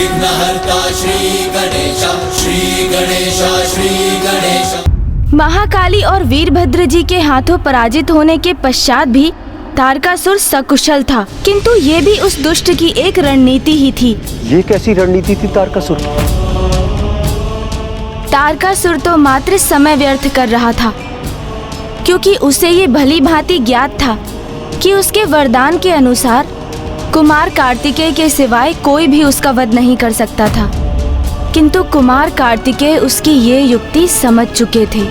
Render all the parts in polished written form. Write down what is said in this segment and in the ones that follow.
विघ्नहर्ता श्री गणेश, श्री गणेश, श्री गणेश। महाकाली और वीरभद्र जी के हाथों पराजित होने के पश्चात भी तारकासुर सकुशल था, किंतु ये भी उस दुष्ट की एक रणनीति ही थी। ये कैसी रणनीति थी तारकासुर की? तारकासुर तो मात्र समय व्यर्थ कर रहा था, क्योंकि उसे ये भली भांति ज्ञात था कि उसके वरदान के अनुसार कुमार कार्तिकेय के सिवाय कोई भी उसका वध नहीं कर सकता था। किंतु कुमार कार्तिकेय उसकी ये युक्ति समझ चुके थे।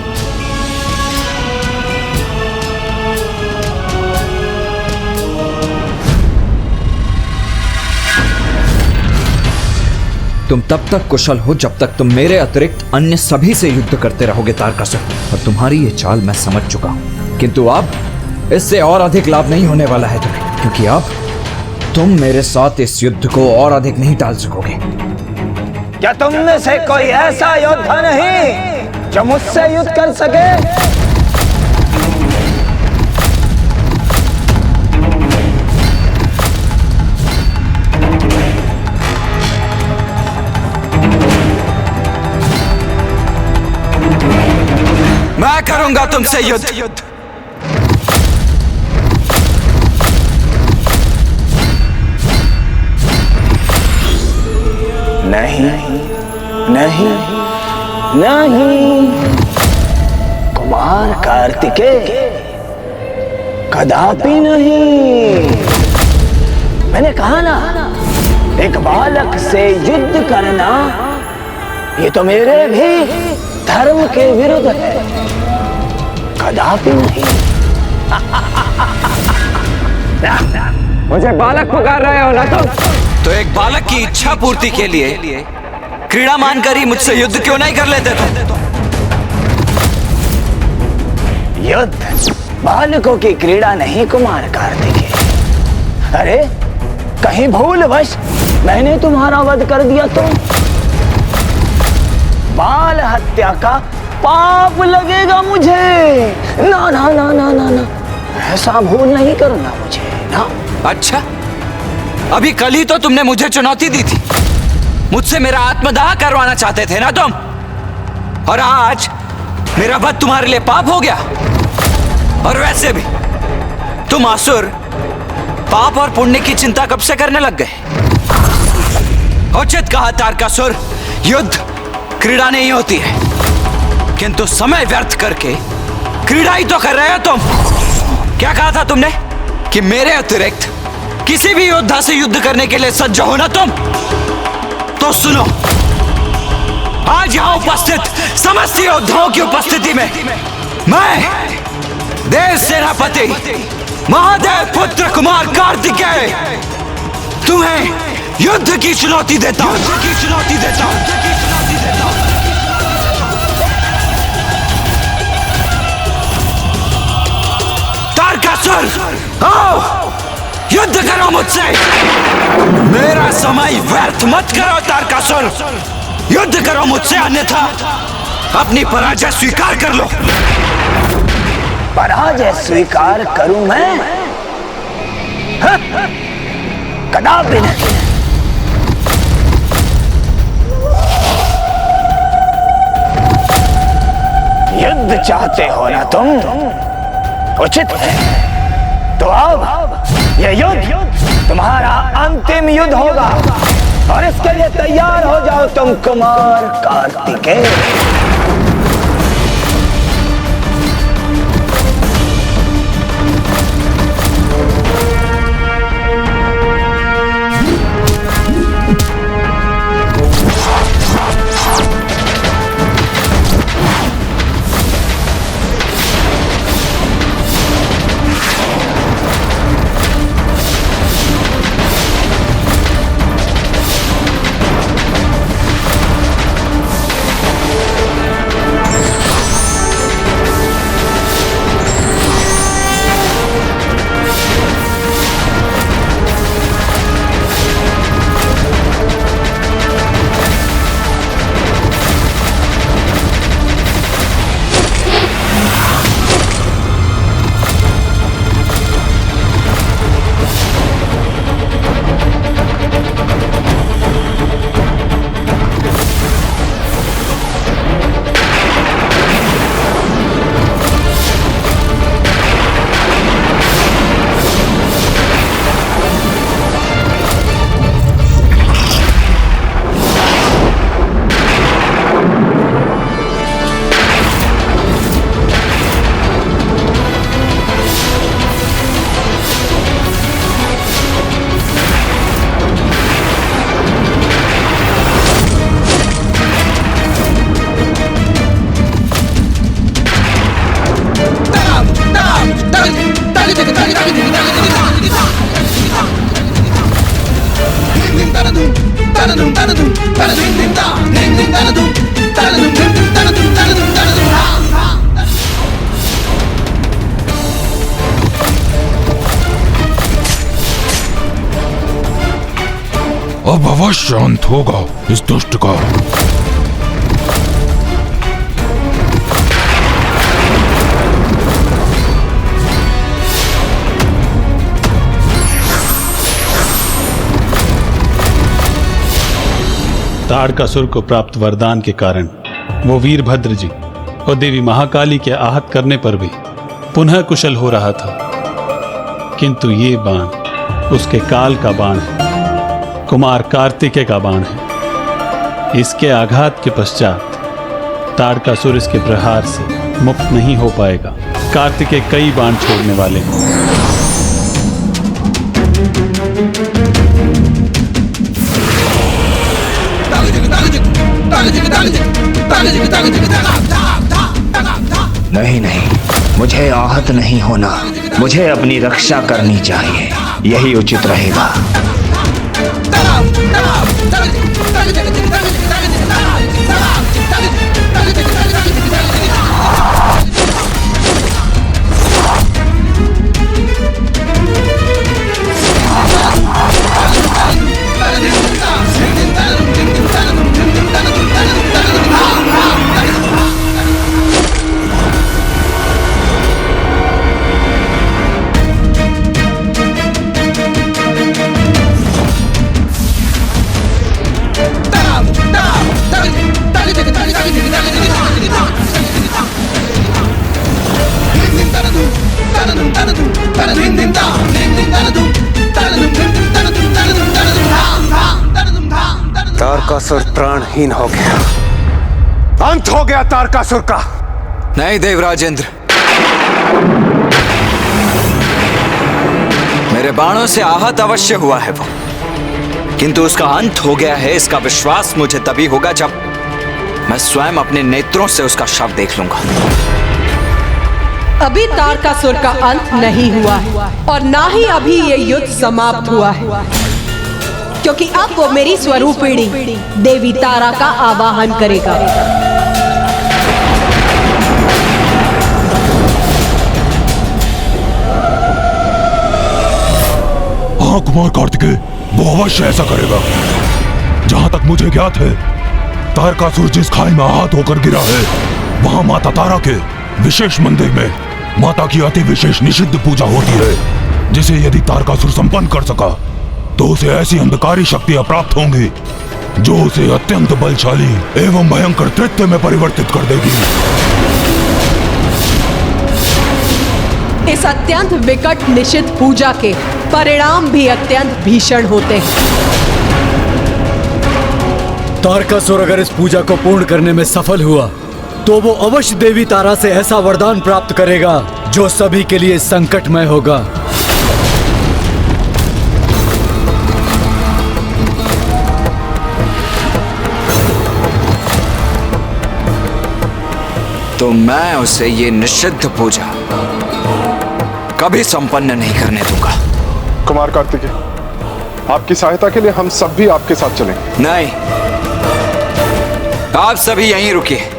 तुम तब तक कुशल हो जब तक तुम मेरे अतिरिक्त अन्य सभी से युद्ध करते रहोगे तारकासुर, और तुम्हारी ये चाल मैं समझ चुका हूं। किंतु अब इससे और अधिक लाभ नहीं होने वाला है तुम्हें, क्योंकि अब तुम मेरे साथ इस युद्ध को और अधिक नहीं टाल सकोगे। क्या तुम में से कोई ऐसा योद्धा नहीं जो मुझसे युद्ध कर सके? मैं करूंगा तुमसे युद्ध। नहीं, नहीं, नहीं, कुमार कार्तिकेय, कदापि नहीं। मैंने कहा ना, एक बालक से युद्ध करना ये तो मेरे भी धर्म के विरुद्ध है, कदापि नहीं। मुझे बालक पुकार रहे हो ना तुम? तो एक बालक की इच्छा पूर्ति के लिए क्रीड़ा मानकर ही मुझसे युद्ध क्यों नहीं कर लेते तुम? युद्ध बालकों की क्रीड़ा नहीं कुमार कार्तिकेय। अरे कहीं भूलवश मैंने तुम्हारा वध कर दिया तो बाल हत्या का पाप लगेगा मुझे। ना ना ना ना ना ना, ऐसा भूल नहीं करना मुझे ना। अच्छा, अभी कल ही तो तुमने मुझे चुनौती दी थी, मुझसे मेरा आत्मदाह करवाना चाहते थे ना तुम, और आज मेरा वध तुम्हारे लिए पाप हो गया। और वैसे भी तुम असुर पाप और पुण्य की चिंता कब से करने लग गए? उचित कहा तारकासुर, युद्ध क्रीड़ा नहीं होती है, किंतु समय व्यर्थ करके क्रीड़ा ही तो कर रहे हो तुम। क्या कहा था तुमने कि मेरे अतिरिक्त किसी भी योद्धा से युद्ध करने के लिए सज्ज हो ना तुम? तो सुनो, आज यहां उपस्थित समस्त योद्धाओं की उपस्थिति में मैं देव सेनापति महादेव पुत्र कुमार कार्तिकेय तुम्हें युद्ध की चुनौती देता हूं। तारकासुर, आओ युद्ध करो मुझसे। मेरा समय व्यर्थ मत करो तारकासुर, युद्ध करो मुझसे, अन्यथा अपनी पराजय स्वीकार कर लो। पराजय स्वीकार करूं मैं? कदापि नहीं। युद्ध चाहते हो ना तुम? उचित है, तो अब यह युद्ध तुम्हारा अंतिम युद्ध होगा, और इसके लिए तैयार हो जाओ तुम कुमार कार्तिकेय। अवश्य अंत होगा इस दुष्ट का। तारकासुर को प्राप्त वरदान के कारण वो वीरभद्र जी और देवी महाकाली के आहत करने पर भी पुनः कुशल हो रहा था, किंतु ये बाण उसके काल का बाण है, कुमार कार्तिकेय का बाण है। इसके आघात के पश्चात तारकासुर इसके प्रहार से मुक्त नहीं हो पाएगा। कार्तिकेय कई बाण छोड़ने वाले हैं। नहीं नहीं, मुझे आहत नहीं होना, मुझे अपनी रक्षा करनी चाहिए, यही उचित रहेगा। तारकासुर प्राणहीन हो गया, अंत हो गया तारकासुर का। नहीं देवराजेंद्र, मेरे बाणों से आहत अवश्य हुआ है वो, किंतु उसका अंत हो गया है इसका विश्वास मुझे तभी होगा जब मैं स्वयं अपने नेत्रों से उसका शव देख लूंगा। अभी तारकासुर का अंत नहीं हुआ है और ना ही अभी ये युद्ध समाप्त हुआ है, क्योंकि अब वो मेरी स्वरूपिणी देवी तारा का आवाहन करेगा। हाँ कुमार कार्तिकेय, वो अवश्य ऐसा करेगा। जहां तक मुझे ज्ञात है, तारकासुर जिस खाई में आहत होकर गिरा है, वहां माता तारा के विशेष मंदिर में माता की अति विशेष निषिद्ध पूजा होती है, जिसे यदि तारकासुर संपन्न कर सका तो उसे ऐसी अंधकारी शक्तियां प्राप्त होंगी जो उसे अत्यंत बलशाली एवं भयंकर तृत्य में परिवर्तित कर देगी। इस अत्यंत विकट निषिद्ध पूजा के परिणाम भी अत्यंत भीषण होते हैं। तारकासुर अगर इस पूजा को पूर्ण करने में सफल हुआ तो वो अवश्य देवी तारा से ऐसा वरदान प्राप्त करेगा जो सभी के लिए संकटमय होगा। तो मैं उसे ये निषिद्ध पूजा कभी संपन्न नहीं करने दूंगा। कुमार कार्तिकेय, आपकी सहायता के लिए हम सब भी आपके साथ चलेंगे। नहीं, आप सभी यहीं रुकिए,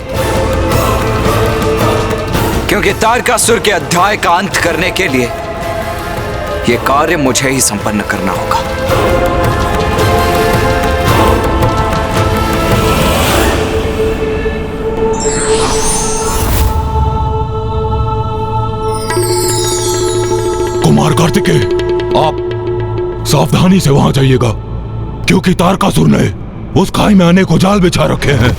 क्योंकि तारकासुर के अध्याय का अंत करने के लिए यह कार्य मुझे ही संपन्न करना होगा। कुमार कार्तिकेय, आप सावधानी से वहां जाइएगा, क्योंकि तारकासुर ने उस खाई में अनेकों जाल बिछा रखे हैं।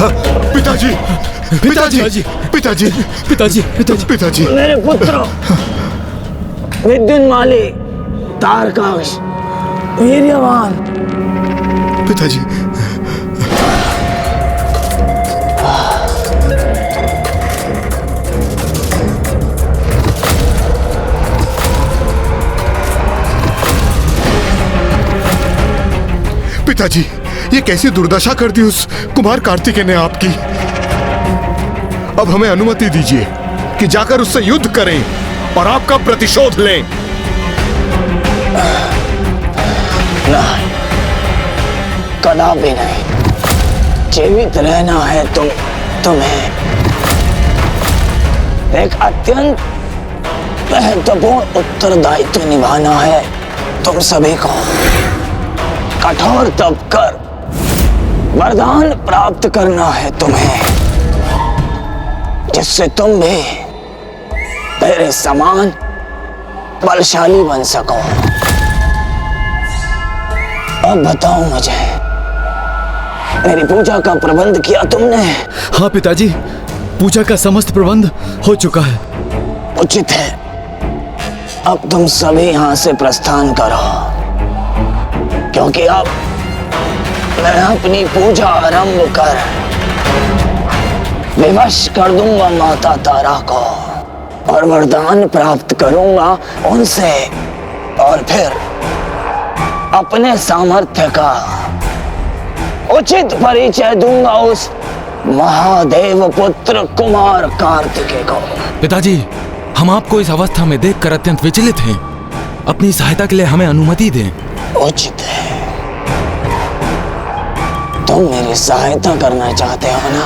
पिताजी पिताजी पिताजी पिताजी पिताजी मेरे पुत्र विद्युन्माली, तारकाश, वीर्यवान। पिताजी पिताजी, ये कैसी दुर्दशा कर दी उस कुमार कार्तिकेय ने आपकी। अब हमें अनुमति दीजिए कि जाकर उससे युद्ध करें और आपका प्रतिशोध लें। नहीं, कदापि नहीं। जीवित रहना है तुम्हें एक अत्यंत महत्वपूर्ण उत्तरदायित्व निभाना है। तुम सभी को कठोर तप कर वरदान प्राप्त करना है तुम्हें, जिससे तुम भी मेरे समान बलशाली बन सको। अब बताओ मुझे, मेरी पूजा का प्रबंध किया तुमने? हाँ पिताजी, पूजा का समस्त प्रबंध हो चुका है। उचित है, अब तुम सभी यहाँ से प्रस्थान करो, क्योंकि अब मैं अपनी पूजा आरंभ कर विवश कर दूंगा माता तारा को और वरदान प्राप्त करूंगा उनसे, और फिर अपने सामर्थ्य का उचित परिचय दूंगा उस महादेव पुत्र कुमार कार्तिकेय को। पिताजी, हम आपको इस अवस्था में देखकर अत्यंत विचलित हैं। अपनी सहायता के लिए हमें अनुमति दें। उचित है, तुम मेरी सहायता करना चाहते हो ना,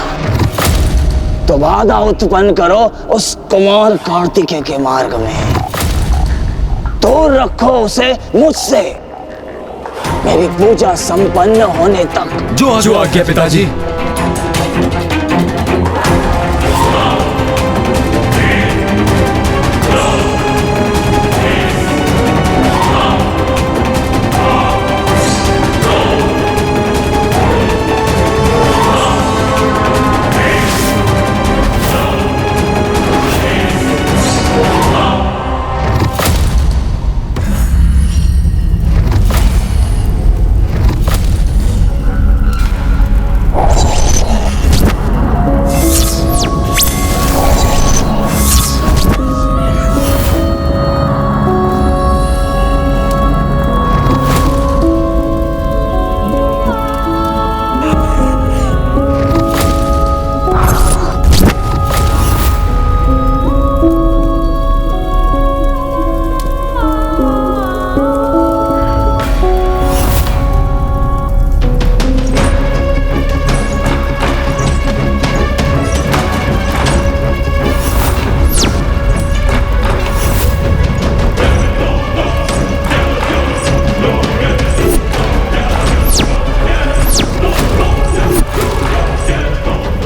तो बाधा उत्पन्न करो उस कुमार कार्तिकेय के मार्ग में। दूर रखो उसे मुझसे मेरी पूजा संपन्न होने तक। जो आज्ञा पिताजी।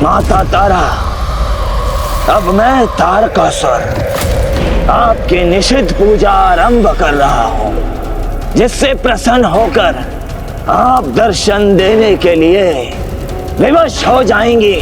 माता तारा, अब मैं तारकासुर आपकी निषिद्ध पूजा आरंभ कर रहा हूं, जिससे प्रसन्न होकर आप दर्शन देने के लिए विवश हो जाएंगी।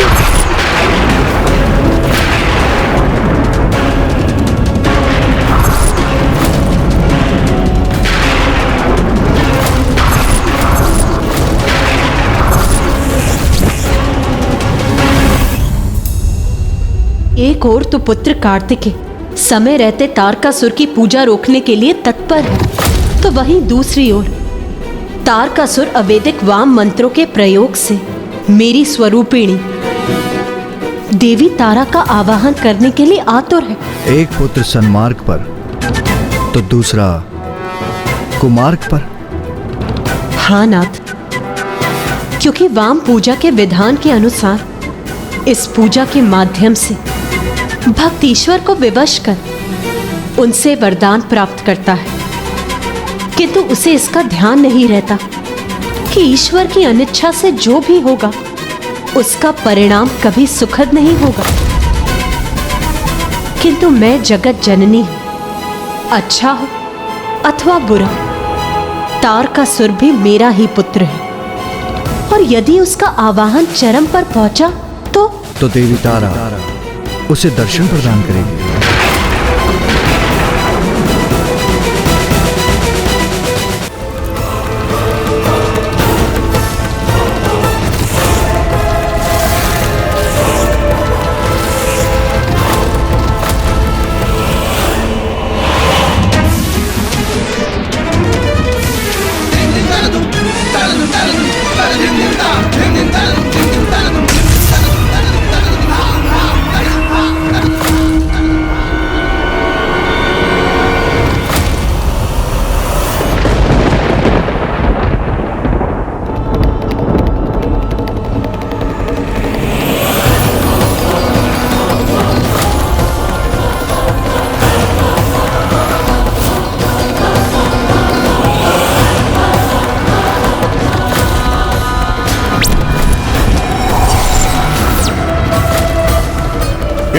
एक और तो पुत्र कार्तिकेय समय रहते तारकासुर की पूजा रोकने के लिए तत्पर है, तो वहीं दूसरी ओर तारकासुर अवैदिक वाम मंत्रों के प्रयोग से मेरी स्वरूपिणी देवी तारा का आवाहन करने के लिए आतुर है। एक पुत्र सन्मार्ग पर तो दूसरा कुमार्ग पर। हाँ नाथ, क्योंकि वाम पूजा के विधान के अनुसार इस पूजा के माध्यम से भक्त ईश्वर को विवश कर उनसे वरदान प्राप्त करता है, किंतु उसे इसका ध्यान नहीं रहता कि ईश्वर की अनिच्छा से जो भी होगा उसका परिणाम कभी सुखद नहीं होगा। किंतु मैं जगत जननी हूं, अच्छा हो अथवा बुरा, तारकासुर भी मेरा ही पुत्र है। और यदि उसका आवाहन चरम पर पहुंचा तो देवी तारा उसे दर्शन प्रदान करेगी।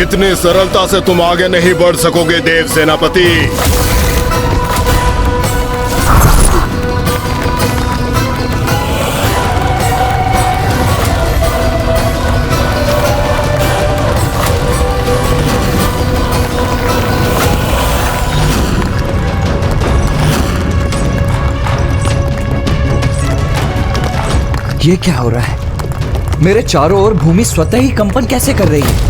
इतनी सरलता से तुम आगे नहीं बढ़ सकोगे देव सेनापति। ये क्या हो रहा है? मेरे चारों ओर भूमि स्वतः ही कंपन कैसे कर रही है?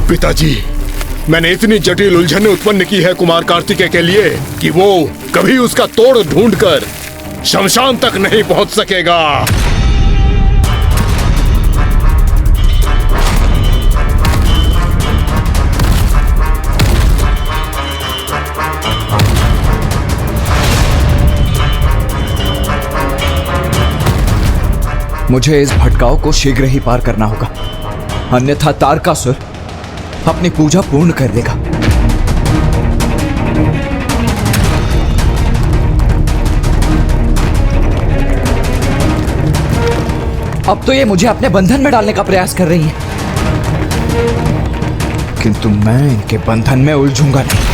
पिताजी, मैंने इतनी जटिल उलझनें उत्पन्न की है कुमार कार्तिकेय के लिए कि वो कभी उसका तोड़ ढूंढकर शमशान तक नहीं पहुंच सकेगा। मुझे इस भटकाव को शीघ्र ही पार करना होगा, अन्यथा तारकासुर अपनी पूजा पूर्ण कर देगा। अब तो ये मुझे अपने बंधन में डालने का प्रयास कर रही है, किंतु मैं इनके बंधन में उलझूंगा नहीं।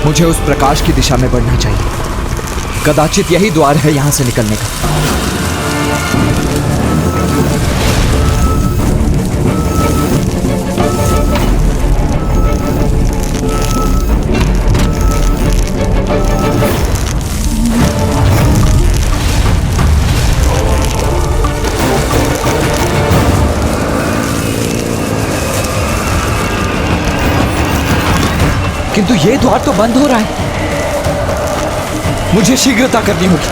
मुझे उस प्रकाश की दिशा में बढ़ना चाहिए। कदाचित यही द्वार है यहां से निकलने का। किंतु ये द्वार तो बंद हो रहा है। मुझे शीघ्रता करनी होगी।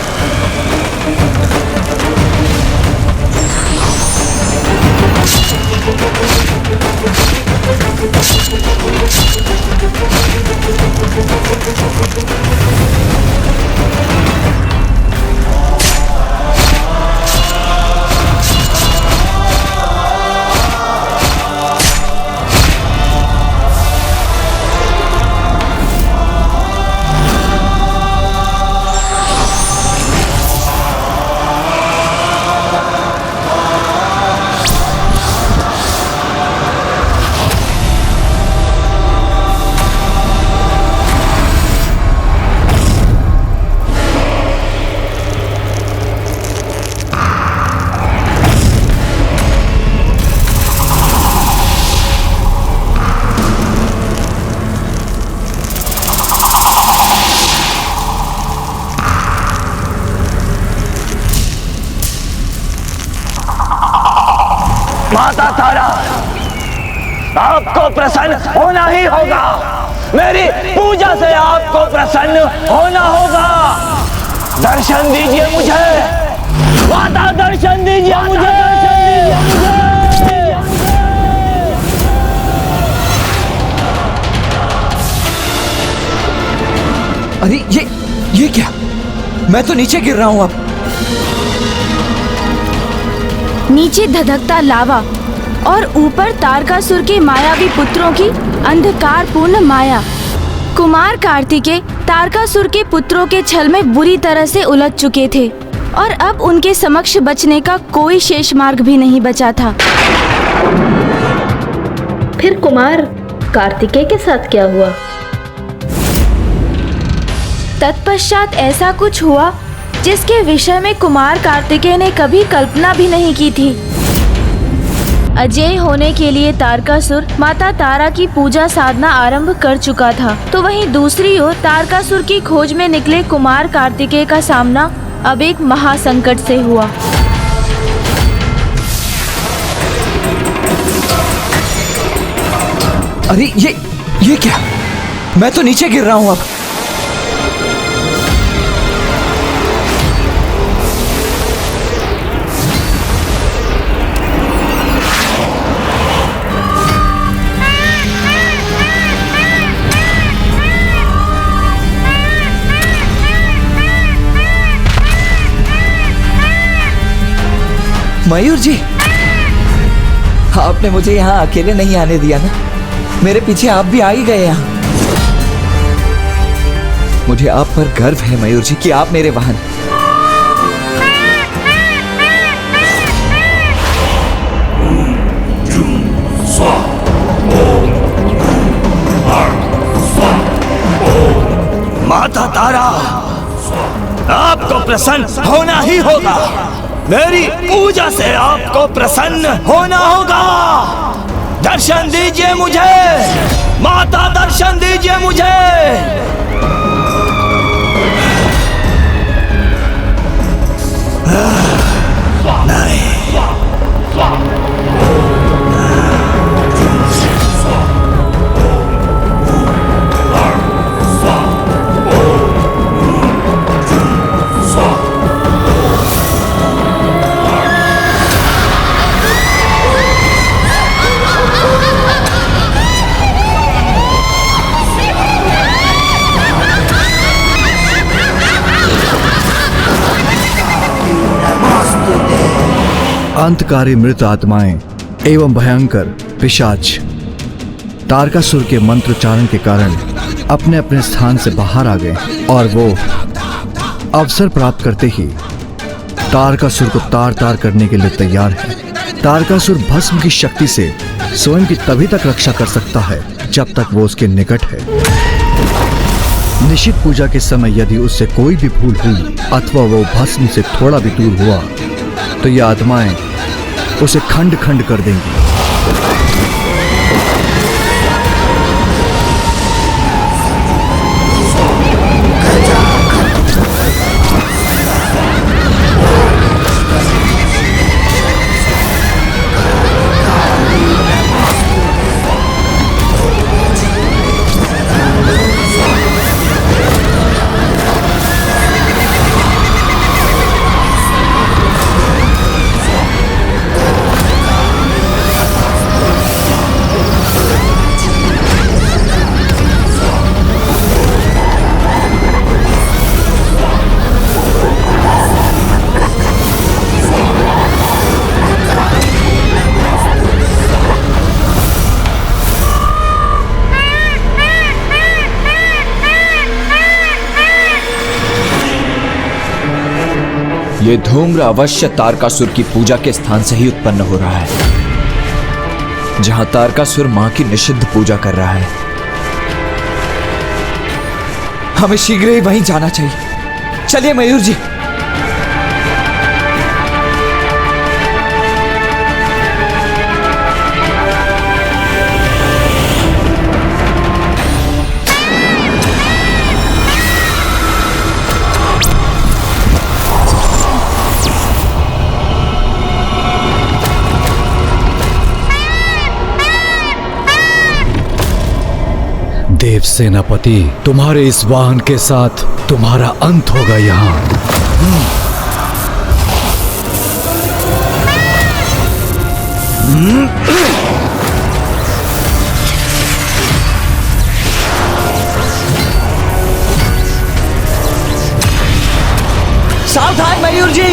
माता तारा, आपको प्रसन्न होना ही होगा। मेरी पूजा से आपको प्रसन्न होना होगा। दर्शन दीजिए मुझे माता, दर्शन दीजिए मुझे। अरे ये क्या? मैं तो नीचे गिर रहा हूं अब। नीचे धधकता लावा और ऊपर तारकासुर के मायावी पुत्रों की अंधकारपूर्ण माया। कुमार कार्तिकेय तारकासुर के पुत्रों के छल में बुरी तरह से उलझ चुके थे और अब उनके समक्ष बचने का कोई शेष मार्ग भी नहीं बचा था। फिर कुमार कार्तिकेय के साथ क्या हुआ? तत्पश्चात ऐसा कुछ हुआ जिसके विषय में कुमार कार्तिकेय ने कभी कल्पना भी नहीं की थी। अजय होने के लिए तारकासुर माता तारा की पूजा साधना आरंभ कर चुका था, तो वहीं दूसरी ओर तारकासुर की खोज में निकले कुमार कार्तिकेय का सामना अब एक महासंकट से हुआ। अरे ये क्या? मैं तो नीचे गिर रहा हूं अब। मयूर जी, आपने मुझे यहाँ अकेले नहीं आने दिया ना? मेरे पीछे आप भी आ ही गए यहाँ। मुझे आप पर गर्व है मयूर जी कि आप मेरे वाहन। माता तारा, आपको प्रसन्न होना ही होगा। मेरी पूजा से आपको प्रसन्न होना होगा। दर्शन दीजिए मुझे माता, दर्शन दीजिए मुझे। नहीं, अंतकारी मृत आत्माएं एवं भयंकर पिशाच तारकासुर के मंत्रोच्चारण के कारण अपने अपने स्थान से बाहर आ गए और वो अवसर प्राप्त करते ही तारकासुर को तार तार करने के लिए तैयार है। तारकासुर भस्म की शक्ति से स्वयं की तभी तक रक्षा कर सकता है जब तक वो उसके निकट है। निश्चित पूजा के समय यदि उससे कोई भी भूल हुई अथवा वो भस्म से थोड़ा भी दूर हुआ तो ये आत्माएं उसे खंड खंड कर देंगी। ये धूम्र अवश्य तारकासुर की पूजा के स्थान से ही उत्पन्न हो रहा है, जहां तारकासुर मां की निषिद्ध पूजा कर रहा है। हमें शीघ्र ही वहीं जाना चाहिए। चलिए मयूर जी। देव सेनापति, तुम्हारे इस वाहन के साथ तुम्हारा अंत होगा यहाँ। सावधान मयूर जी।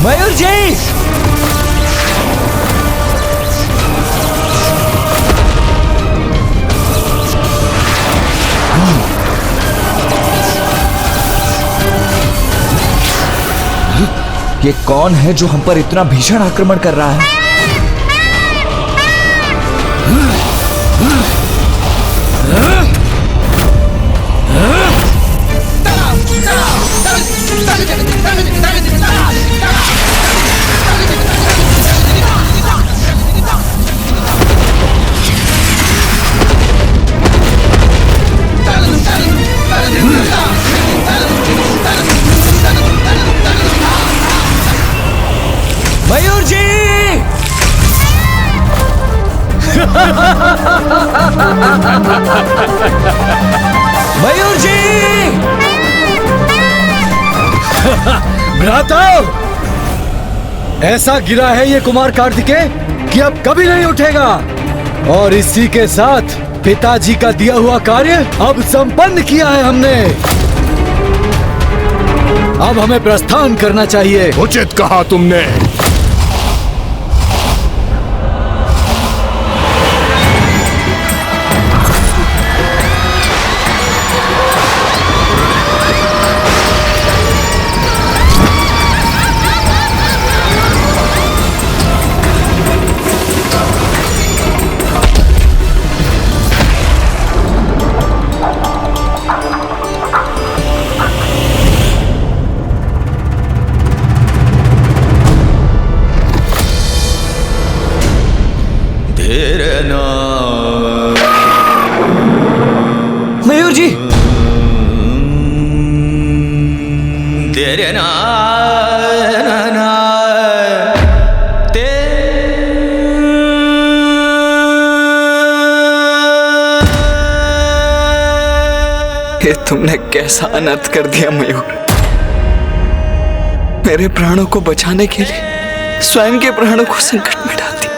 मयूर जी, ये कौन है जो हम पर इतना भीषण आक्रमण कर रहा है? मयूर जी। मयूर जी। भ्राता, ऐसा गिरा है ये कुमार कार्तिकेय कि अब कभी नहीं उठेगा। और इसी के साथ पिताजी का दिया हुआ कार्य अब संपन्न किया है हमने। अब हमें प्रस्थान करना चाहिए। उचित कहा तुमने। मयूर जी। ये तुमने कैसा अनर्थ कर दिया मयूर। मेरे प्राणों को बचाने के लिए स्वयं के प्राणों को संकट में डाल दिया।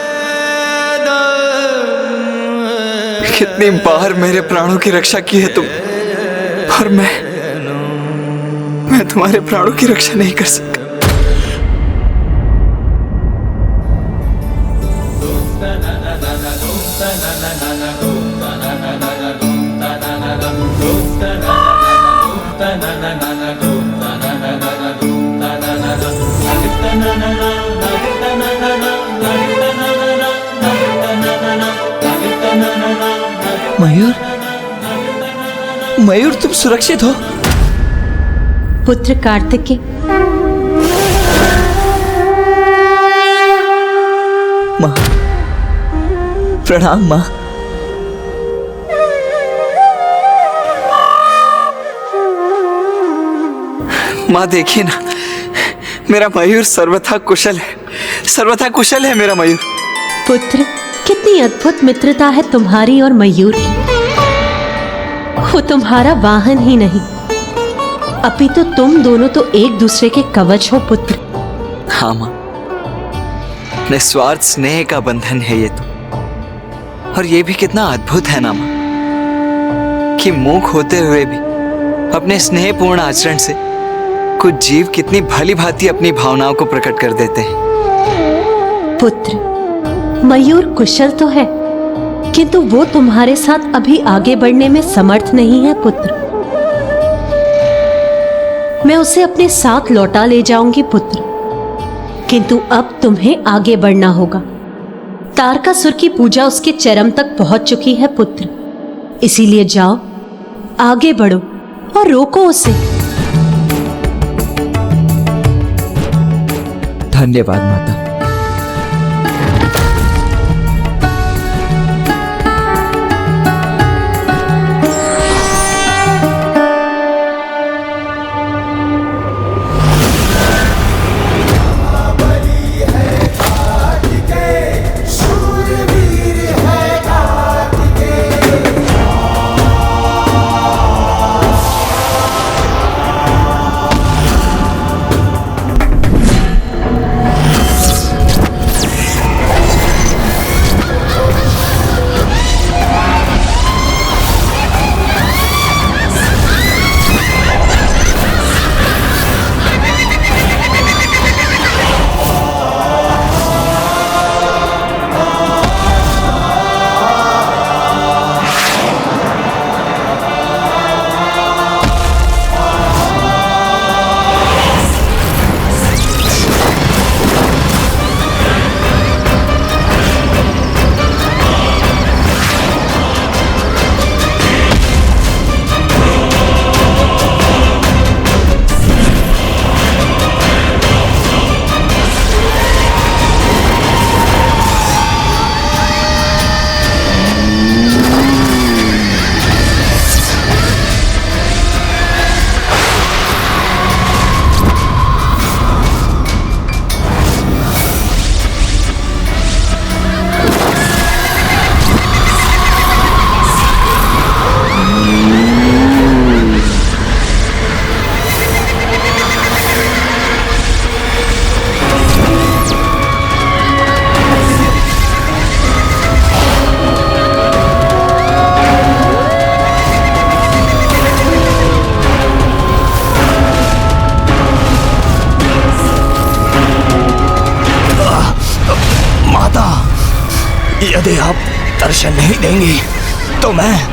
कितनी बार मेरे प्राणों की रक्षा की है तुम, और मैं तुम्हारे प्राणों की रक्षा नहीं कर सकता। मयूर, मयूर तुम सुरक्षित हो? पुत्र कार्तिकेय, माँ, प्रणाम माँ। माँ देखिए ना, मेरा मयूर सर्वथा कुशल है, सर्वथा कुशल है मेरा मयूर। पुत्र, कितनी अद्भुत मित्रता है तुम्हारी और मयूर की। वो तुम्हारा वाहन ही नहीं, अपितु तुम दोनों तो एक दूसरे के कवच हो पुत्र। हाँ माँ, निस्वार्थ स्नेह का बंधन है ये तो। और ये भी कितना अद्भुत है ना माँ, कि मूक होते हुए भी अपने स्नेहपूर्ण आचरण से कुछ जीव कितनी भली भांति अपनी भावनाओं को प्रकट कर देते हैं। पुत्र, मयूर कुशल तो है, किंतु वो तुम्हारे साथ अभी आगे बढ़ने में समर्थ नहीं है पुत्र। मैं उसे अपने साथ लौटा ले जाऊंगी पुत्र, किंतु अब तुम्हें आगे बढ़ना होगा। तारकासुर की पूजा उसके चरम तक पहुंच चुकी है पुत्र, इसीलिए जाओ, आगे बढ़ो और रोको उसे। धन्यवाद माता। यदि आप दर्शन नहीं देंगी तो मैं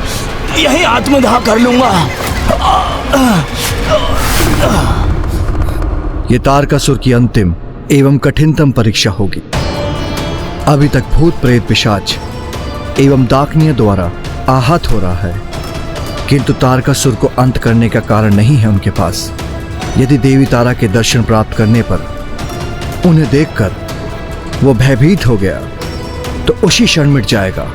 यही आत्मदाह कर लूंगा। ये तारकासुर की अंतिम एवं कठिनतम परीक्षा होगी। अभी तक भूत प्रेत पिशाच एवं डाकनियों द्वारा आहत हो रहा है, किंतु तारकासुर को अंत करने का कारण नहीं है उनके पास। यदि देवी तारा के दर्शन प्राप्त करने पर उन्हें देखकर वो भयभीत हो गया तो उसी क्षण मिट जाएगा।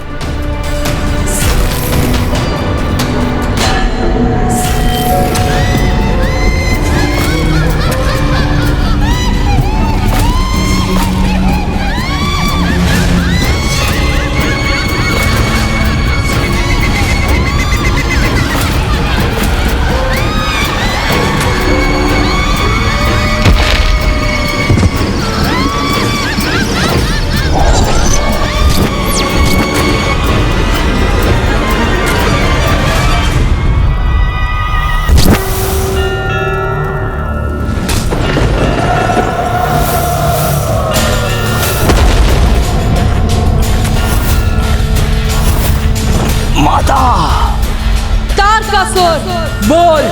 बोल,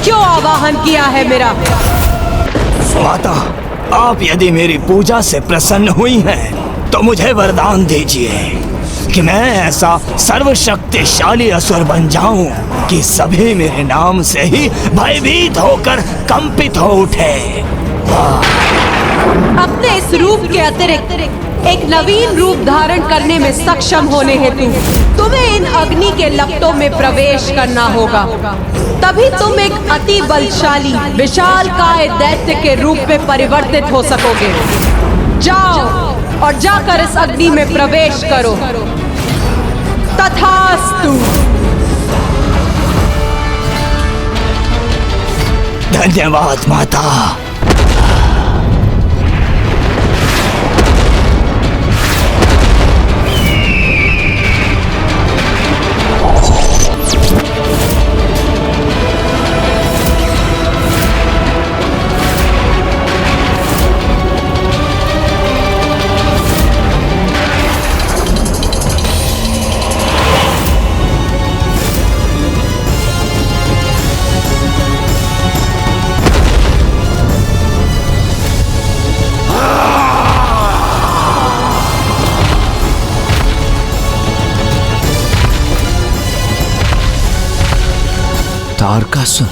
क्यों आवाहन किया है मेरा? माता, आप यदि मेरी पूजा से प्रसन्न हुई हैं, तो मुझे वरदान दीजिए कि मैं ऐसा सर्वशक्तिशाली असुर बन जाऊं कि सभी मेरे नाम से ही भयभीत होकर कंपित हो उठे। अपने इस रूप के अतिरिक्त एक नवीन रूप धारण करने में सक्षम होने हेतु तुम्हें इन अग्नि के लपटों में प्रवेश करना होगा। तभी तुम एक अति बलशाली विशालकाय दैत्य के रूप में परिवर्तित हो सकोगे। जाओ और जाकर इस अग्नि में प्रवेश करो। तथास्तु। धन्यवाद माता। तारकासुर,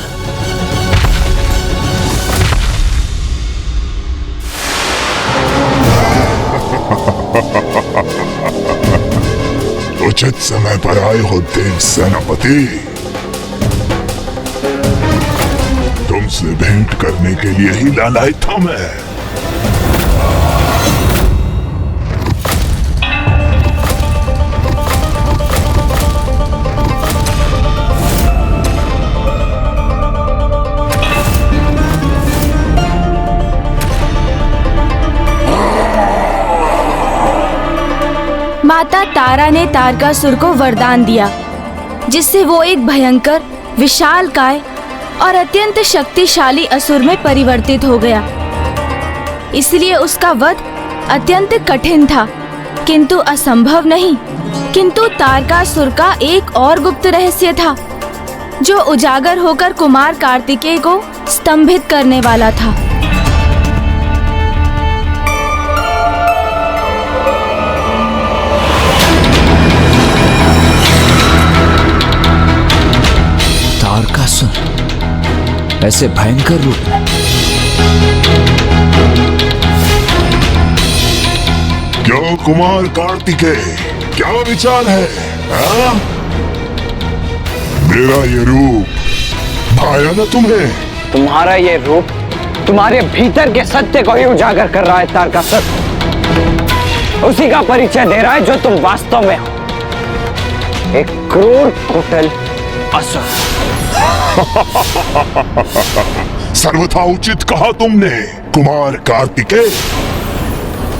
उचित समय पर आए हो देव सेनापति। तुमसे भेंट करने के लिए ही लाया था मैं। माता तारा ने तारकासुर को वरदान दिया, जिससे वो एक भयंकर, विशालकाय और अत्यंत शक्तिशाली असुर में परिवर्तित हो गया। इसलिए उसका वध अत्यंत कठिन था, किंतु असंभव नहीं। किंतु तारकासुर का एक और गुप्त रहस्य था, जो उजागर होकर कुमार कार्तिकेय को स्तंभित करने वाला था। तारकासुर ऐसे भयंकर रूप में? क्यों कुमार कार्तिकेय, क्या विचार है? हाँ? मेरा ये रूप भाया ना तुम्हें? तुम्हारा ये रूप तुम्हारे भीतर के सत्य को ही उजागर कर रहा है तारकासुर। उसी का परिचय दे रहा है जो तुम वास्तव में हो, एक क्रूर कुटिल असुर। सर्वथा उचित कहा तुमने कुमार कार्तिकेय।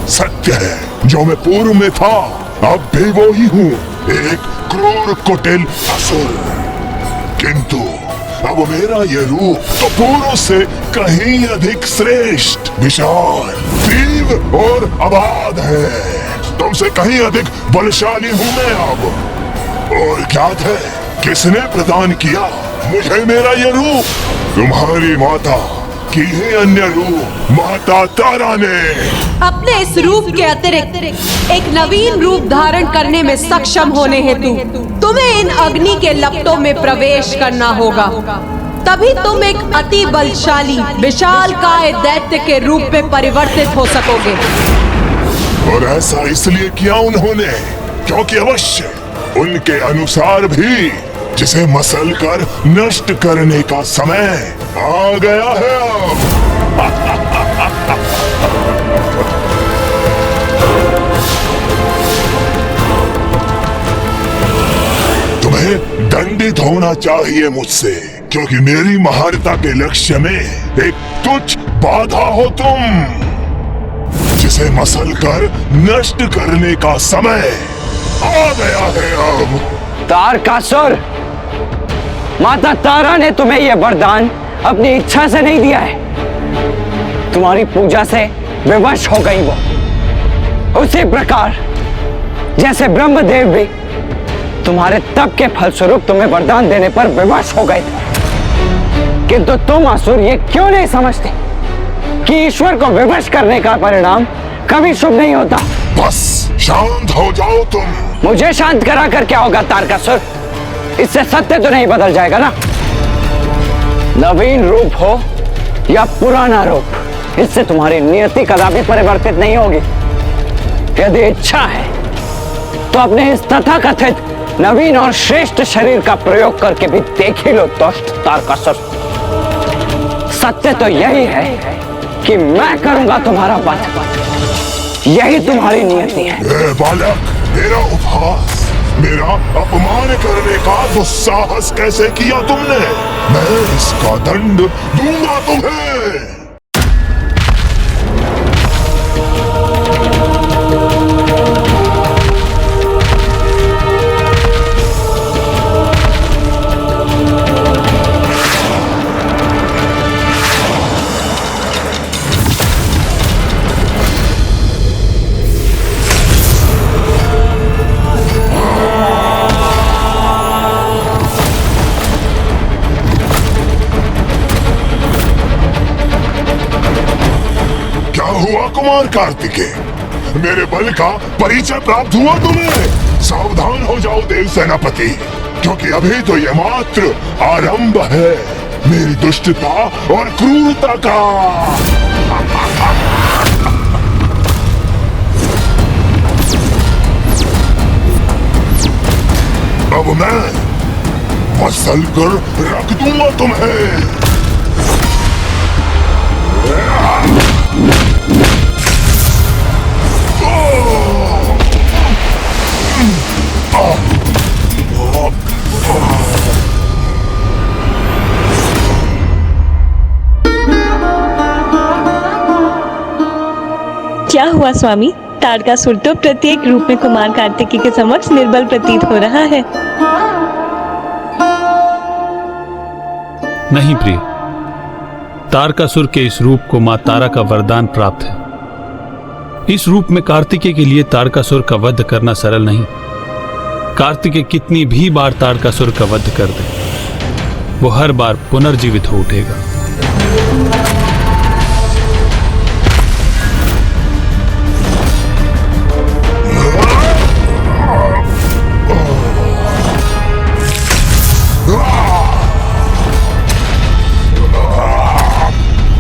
सत्य है, जो मैं पूर्व में था अब भी वो ही हूँ, एक क्रूर कुटिल असुर। किंतु अब मेरा ये रूप तो पूर्व से कहीं अधिक श्रेष्ठ, विशाल, तीव्र और अबाध है। तुमसे कहीं अधिक बलशाली हूँ मैं अब। और ज्ञात है किसने प्रदान किया मुझे मेरा ये रूप? तुम्हारी माता की ही अन्य रूप माता तारा ने। अपने इस रूप के अतिरिक्त एक नवीन रूप धारण करने में सक्षम होने हेतु तुम्हें इन अग्नि के लपटों में प्रवेश करना होगा। तभी तुम एक अति बलशाली विशालकाय दैत्य के रूप में परिवर्तित हो सकोगे। और ऐसा इसलिए किया उन्होंने क्योंकि अवश्य उनके अनुसार भी जिसे मसल कर नष्ट करने का समय आ गया है अब। तुम्हें दंडित होना चाहिए मुझसे, क्योंकि मेरी महानता के लक्ष्य में एक तुच्छ बाधा हो तुम, जिसे मसल कर नष्ट करने का समय आ गया है अब। तारकासुर, माता तारा ने तुम्हें यह वरदान अपनी इच्छा से नहीं दिया है, तुम्हारी पूजा से विवश हो गई वो। उसी प्रकार जैसे ब्रह्मदेव भी तुम्हारे तप के फलस्वरूप तुम्हें वरदान देने पर विवश हो गए थे। किंतु तुम असुर ये क्यों नहीं समझते कि ईश्वर को विवश करने का परिणाम कभी शुभ नहीं होता। बस शांत हो जाओ तुम। मुझे शांत करा कर क्या होगा तारकासुर? इससे सत्य तो नहीं बदल जाएगा ना। नवीन रूप हो या पुराना रूप, इससे तुम्हारी नियति कदापि परिवर्तित नहीं होगी। यदि इच्छा है तो अपने इस तथाकथित नवीन और श्रेष्ठ शरीर का प्रयोग करके भी देख ही लो दुष्ट तारकासुर। सत्य तो यही है कि मैं करूंगा तुम्हारा वध, यही तुम्हारी नियति है। बालक, मेरा उपहास, मेरा अपमान करने का दुस्साहस कैसे किया तुमने? मैं इसका दंड दूंगा तुम्हें। कुमार कार्तिकेय, मेरे बल का परिचय प्राप्त हुआ तुम्हें? सावधान हो जाओ देव सेनापति, क्योंकि अभी तो यह मात्र आरंभ है मेरी दुष्टता और क्रूरता का। अब मैं मसल कर रख दूंगा तुम्हें। क्या हुआ स्वामी? तारकासुर तो प्रत्येक रूप में कुमार कार्तिकेय के समक्ष निर्बल प्रतीत हो रहा है। नहीं प्रिय, तारकासुर के इस रूप को मां तारा का वरदान प्राप्त है। इस रूप में कार्तिकेय के लिए तारकासुर का वध करना सरल नहीं। कार्तिकेय कितनी भी बार तारकासुर का वध कर दे, वो हर बार पुनर्जीवित हो उठेगा।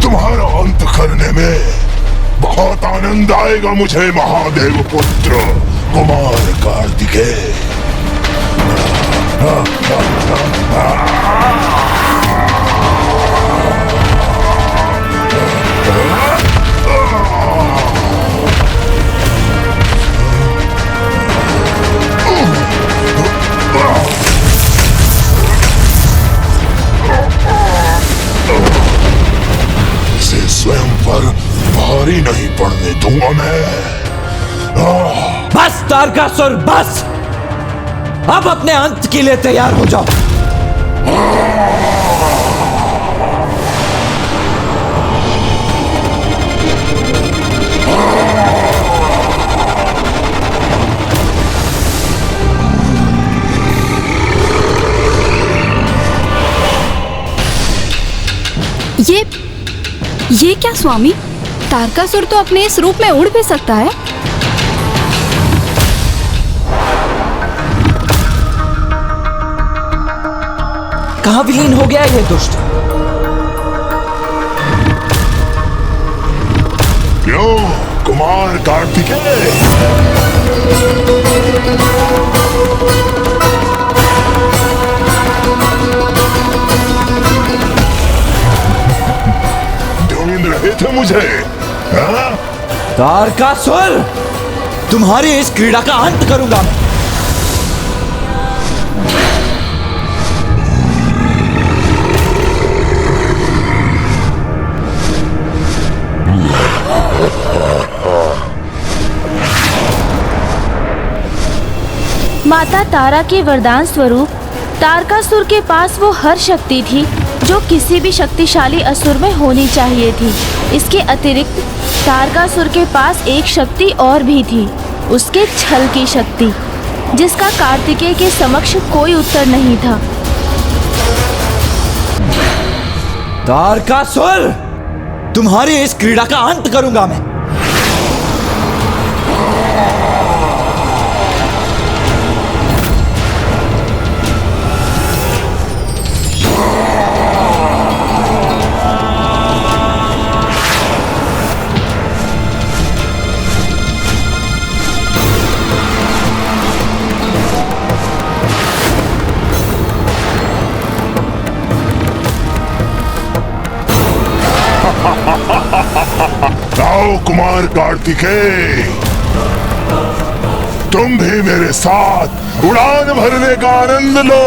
तुम्हारा अंत करने में बहुत आनंद आएगा मुझे महादेव पुत्र कुमार कार्तिकेय। इसे स्वयं पर भारी नहीं पड़ने दूंगा मैं। बस तारकासुर बस, अब अपने अंत के लिए तैयार हो जाओ। ये क्या स्वामी, तारकासुर तो अपने इस रूप में उड़ भी सकता है। कहाँ विलीन हो गया ये दुष्ट? क्यों कुमार कार्तिकेय? ढूंढ रहे थे मुझे, हाँ? तारकासुर, तुम्हारी इस क्रीड़ा का अंत करूंगा मैं। माता तारा के वरदान स्वरूप तारकासुर के पास वो हर शक्ति थी जो किसी भी शक्तिशाली असुर में होनी चाहिए थी। इसके अतिरिक्त तारकासुर के पास एक शक्ति और भी थी, उसके छल की शक्ति, जिसका कार्तिकेय के समक्ष कोई उत्तर नहीं था। तारकासुर, तुम्हारी इस क्रीड़ा का अंत करूंगा मैं। आओ कुमार कार्तिकेय, तुम भी मेरे साथ उड़ान भरने का आनंद लो।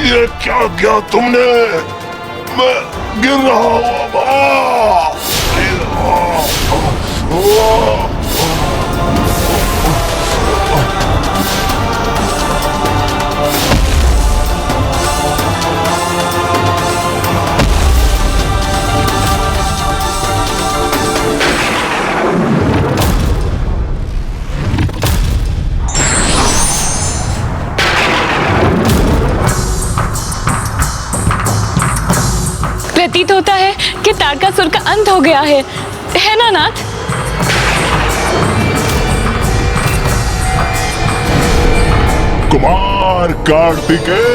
ये क्या किया तुमने? मैं गिर रहा हूँ। प्रतीत होता है कि तारकासुर का अंत हो गया है ना नाथ? कुमार कार्तिकेय,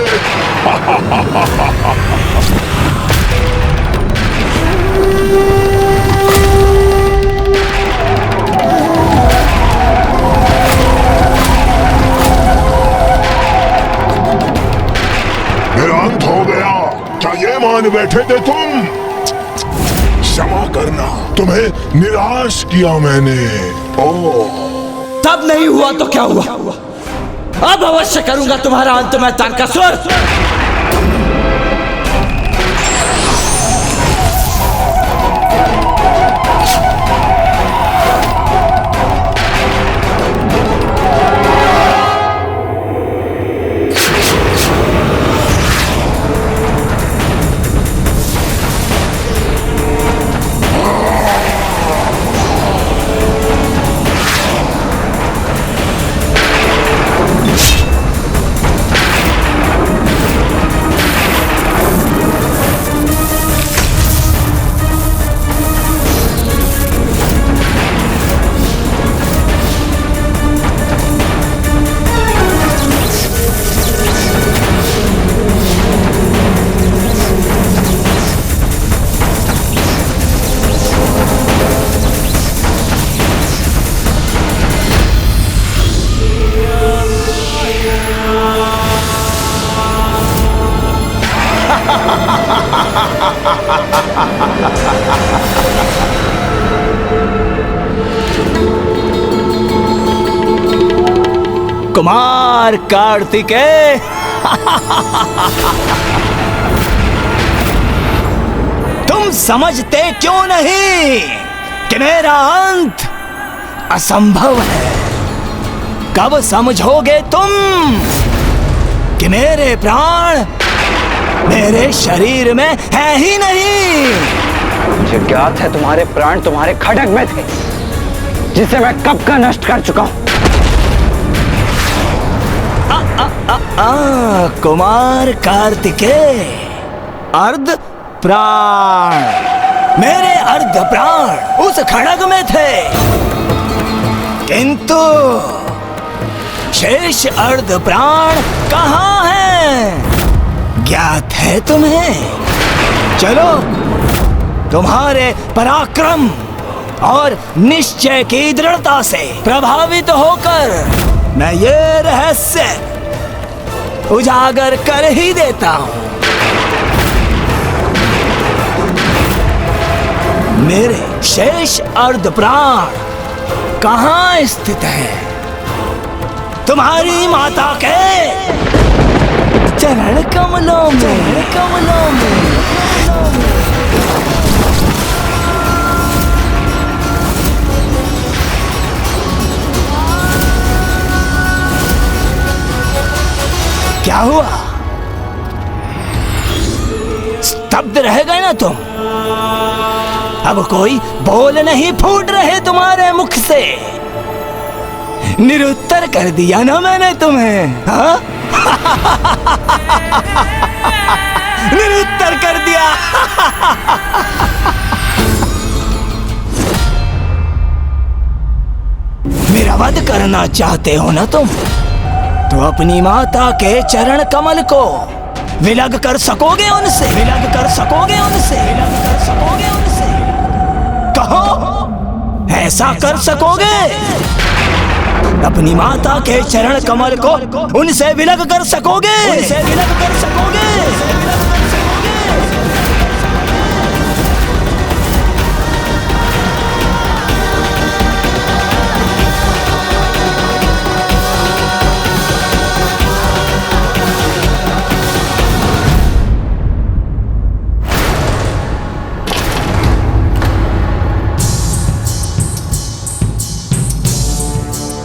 मेरा अंत हो गया, क्या ये मान बैठे थे तुम? क्षमा करना, तुम्हें निराश किया मैंने। तब नहीं हुआ तो क्या हुआ? अब अवश्य करूंगा तुम्हारा अंत मैं, तारकासुर। कुमार कार्तिकेय, तुम समझते क्यों नहीं कि मेरा अंत असंभव है? कब समझोगे तुम कि मेरे प्राण मेरे शरीर में है ही नहीं? मुझे ज्ञात है तुम्हारे प्राण तुम्हारे खड्ग में थे, जिसे मैं कब का नष्ट कर चुका हूं। कुमार कार्तिकेय, अर्ध प्राण, मेरे अर्ध प्राण उस खड्ग में थे, किंतु शेष अर्ध प्राण कहाँ हैं? ज्ञात है तुम्हें? चलो, तुम्हारे पराक्रम और निश्चय की दृढ़ता से प्रभावित होकर मैं ये रहस्य उजागर कर ही देता हूं। मेरे शेष अर्ध प्राण कहाँ स्थित है? तुम्हारी माता के चरण कमलों में, कमलों में। क्या हुआ? स्तब्ध रह गए ना तुम? अब कोई बोल नहीं फूट रहे तुम्हारे मुख से? निरुत्तर कर दिया ना मैंने तुम्हें, हाँ? निरुत्तर कर दिया। मेरा वध करना चाहते हो ना तुम? तो अपनी माता के चरण कमल को विलग कर सकोगे उनसे? विलग कर सकोगे उनसे? विलग कर सकोगे उनसे? कहो, ऐसा कर सकोगे? अपनी माता के चरण कमल को उनसे विलग कर सकोगे? उनसे विलग कर सकोगे?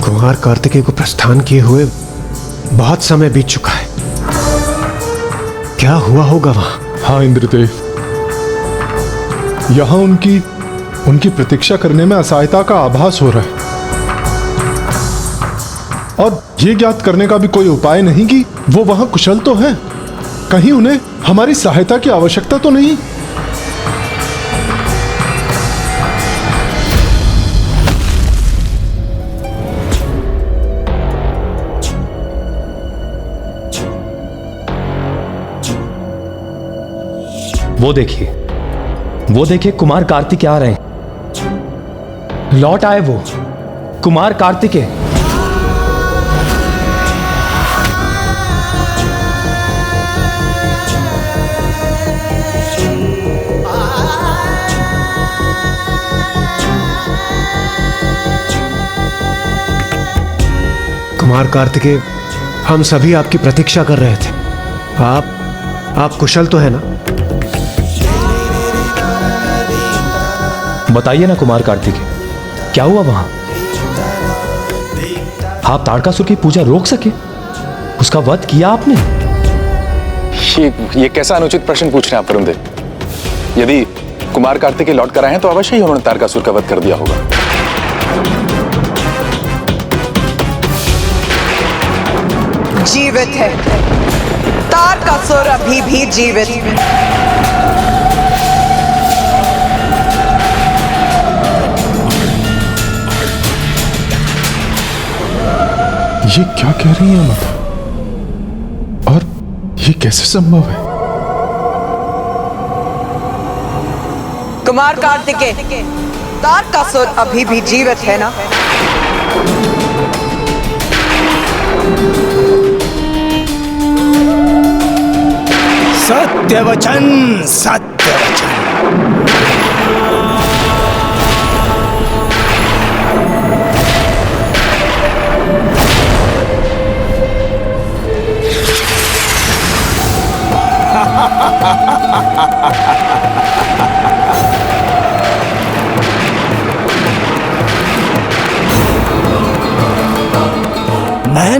कुमार कार्तिकेय को प्रस्थान किए हुए बहुत समय बीत चुका है। क्या हुआ होगा वहां? हाँ इंद्रदेव, यहां उनकी प्रतीक्षा करने में असहायता का आभास हो रहा है, और ये ज्ञात करने का भी कोई उपाय नहीं कि वो वहां कुशल तो हैं, कहीं उन्हें हमारी सहायता की आवश्यकता तो नहीं। वो देखिए कुमार कार्तिकेय आ रहे हैं। लौट आए वो कुमार कार्तिकेय। कुमार कार्तिकेय, हम सभी आपकी प्रतीक्षा कर रहे थे। आप कुशल तो है ना? बताइए ना कुमार कार्तिकेय, क्या हुआ वहां? आप ताड़कासुर की पूजा रोक सके? उसका वध किया आपने? ये कैसा अनुचित प्रश्न पूछ रहे हैं आप वरुणदेव? यदि कुमार कार्तिकेय लौट कर आए हैं तो अवश्य ही उन्होंने ताड़कासुर का वध कर दिया होगा। जीवित है, ताड़कासुर अभी भी जीवित है। ये क्या कह रही है माता? और ये कैसे संभव है? कुमार कार्तिकेय, ताड़कासुर अभी भी जीवित है ना? सत्य वचन, सत्य वचन।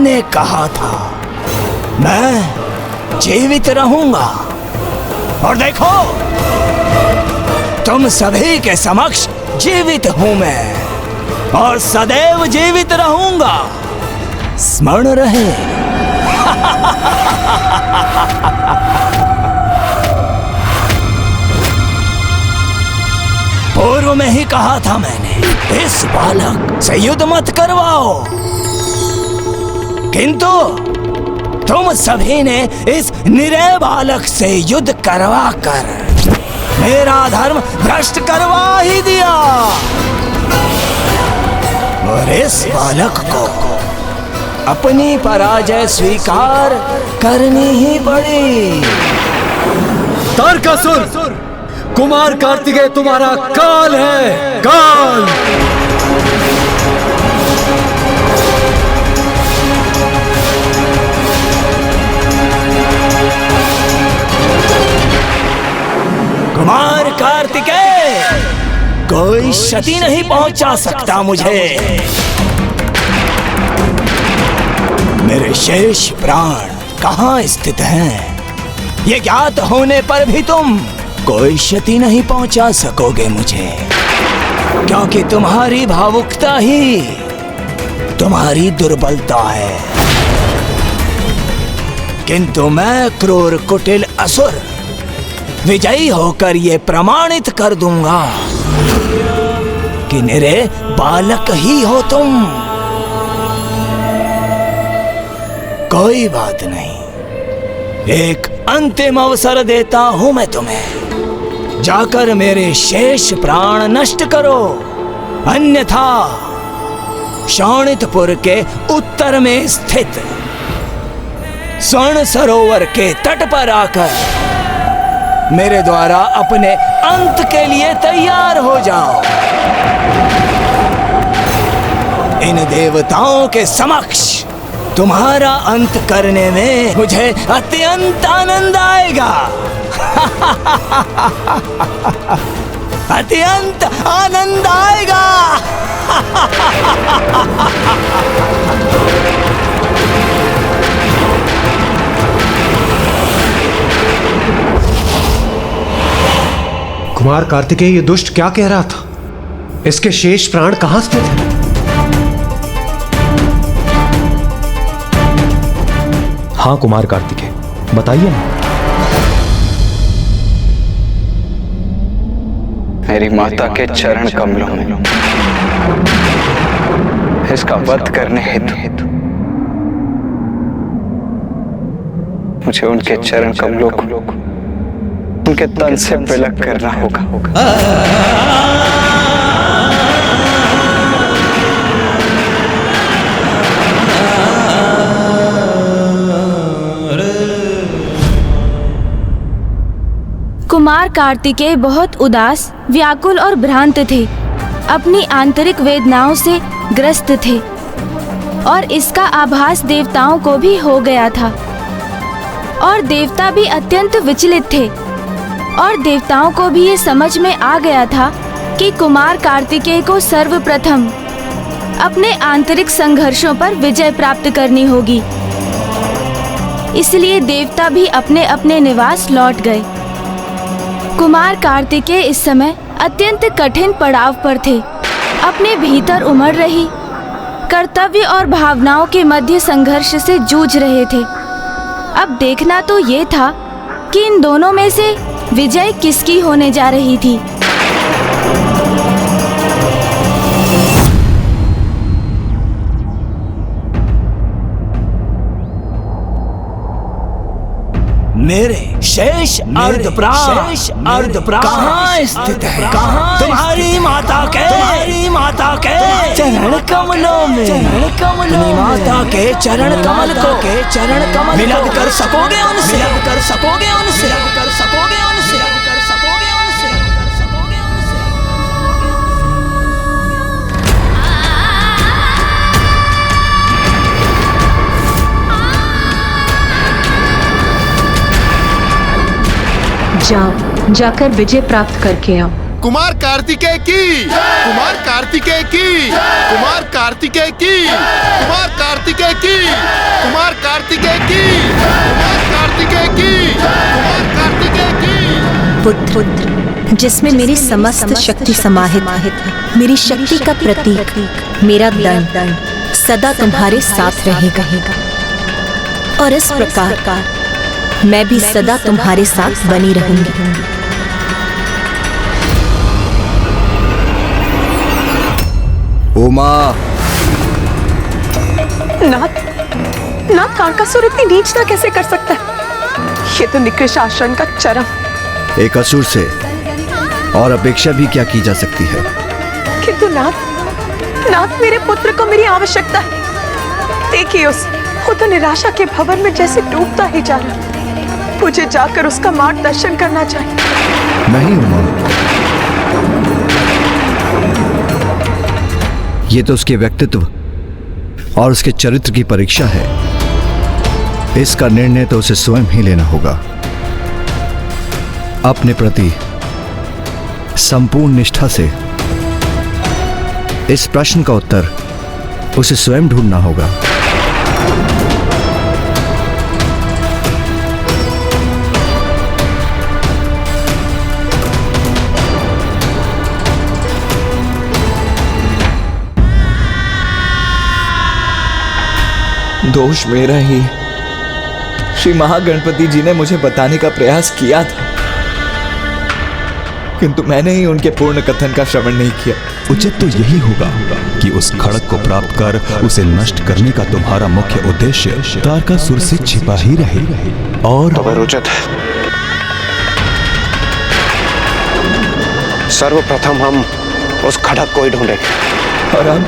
मैंने कहा था मैं जीवित रहूंगा, और देखो तुम सभी के समक्ष जीवित हूं मैं, और सदैव जीवित रहूंगा। स्मरण रहे। पूर्व में ही कहा था मैंने, इस बालक से युद्ध मत करवाओ, किंतु तुम सभी ने इस निरय बालक से युद्ध करवा कर मेरा धर्म भ्रष्ट करवा ही दिया, और इस बालक को अपनी पराजय स्वीकार करनी ही पड़ी। तारकासुर, कुमार कार्तिकेय तुम्हारा काल है, काल। कुमार कार्तिकेय, कोई क्षति नहीं पहुंचा सकता मुझे। मेरे शेष प्राण कहाँ स्थित हैं, ये ज्ञात होने पर भी तुम कोई क्षति नहीं पहुंचा सकोगे मुझे, क्योंकि तुम्हारी भावुकता ही तुम्हारी दुर्बलता है। किंतु मैं क्रूर कुटिल असुर विजयी होकर ये प्रमाणित कर दूंगा कि मेरे बालक ही हो तुम। कोई बात नहीं, एक अंतिम अवसर देता हूं मैं तुम्हें, जाकर मेरे शेष प्राण नष्ट करो, अन्यथा शोणितपुर के उत्तर में स्थित स्वर्ण सरोवर के तट पर आकर मेरे द्वारा अपने अंत के लिए तैयार हो जाओ। इन देवताओं के समक्ष तुम्हारा अंत करने में मुझे अत्यंत आनंद आएगा। अत्यंत आनंद आएगा। कुमार कार्तिकेय, ये दुष्ट क्या कह रहा था? इसके शेष प्राण कहां स्थित हैं? हाँ कुमार कार्तिकेय, बताइए ना। मेरी माता के चरण कमलों में इसका वध करने हेतु मुझे उनके चरण कमलों को उनके तन से विलग करना होगा। कुमार कार्तिकेय बहुत उदास, व्याकुल और भ्रांत थे, अपनी आंतरिक वेदनाओं से ग्रस्त थे, और इसका आभास देवताओं को भी हो गया था, और देवता भी अत्यंत विचलित थे, और देवताओं को भी ये समझ में आ गया था कि कुमार कार्तिकेय को सर्वप्रथम अपने आंतरिक संघर्षों पर विजय प्राप्त करनी होगी। इसलिए देवता भी अपने अपने निवास लौट गए। कुमार कार्तिकेय इस समय अत्यंत कठिन पड़ाव पर थे, अपने भीतर उमड़ रही कर्तव्य और भावनाओं के मध्य संघर्ष से जूझ रहे थे। अब देखना तो ये था कि इन दोनों में से विजय किसकी होने जा रही थी। मेरे शेष अर्ध प्राण कहाँ स्थित है? तुम्हारी माता के चरण कमलों में। अपनी माता के चरण कमल को मिलग कर सकोगे उनसे। जाओ, जाकर विजय प्राप्त करके आओ। कुमार कार्तिकेय की, कुमार कार्तिकेय की, कुमार कार्तिकेय की, कुमार कार्तिकेय की। कार्तिकेय की, कुमार कार्तिकेय की, कुमार कार्तिकेय की। पुत्र जिसमें मेरी समस्त शक्ति समाहित है, मेरी शक्ति का प्रतीक मेरा दंड सदा तुम्हारे साथ रहेगा और इस प्रकार मैं भी सदा तुम्हारे साथ बनी रहूंगी। उमा, नाथ, तारकासुर इतनी नीचता कैसे कर सकता है? ये तो निकृष्ट आचरण का चरम। एक असुर से और अपेक्षा भी क्या की जा सकती है? किंतु नाथ मेरे पुत्र को मेरी आवश्यकता है। देखिए वो तो निराशा के भंवर में जैसे डूबता ही जा रहा। मुझे जाकर उसका मार्गदर्शन करना चाहिए। नहीं उमा, ये तो उसके व्यक्तित्व और उसके चरित्र की परीक्षा है। इसका निर्णय तो उसे स्वयं ही लेना होगा। अपने प्रति संपूर्ण निष्ठा से इस प्रश्न का उत्तर उसे स्वयं ढूंढना होगा। दोष मेरा ही। श्री महागणपति जी ने मुझे बताने का प्रयास किया था, किंतु मैंने ही उनके पूर्ण कथन का श्रवण नहीं किया। उचित तो यही होगा कि उस खड़ग को प्राप्त कर उसे नष्ट करने का तुम्हारा मुख्य उद्देश्य तारकासुर से छिपा ही रहे। और उचित है। सर्वप्रथम हम उस खड़ग को ही ढूंढेंगे। और अब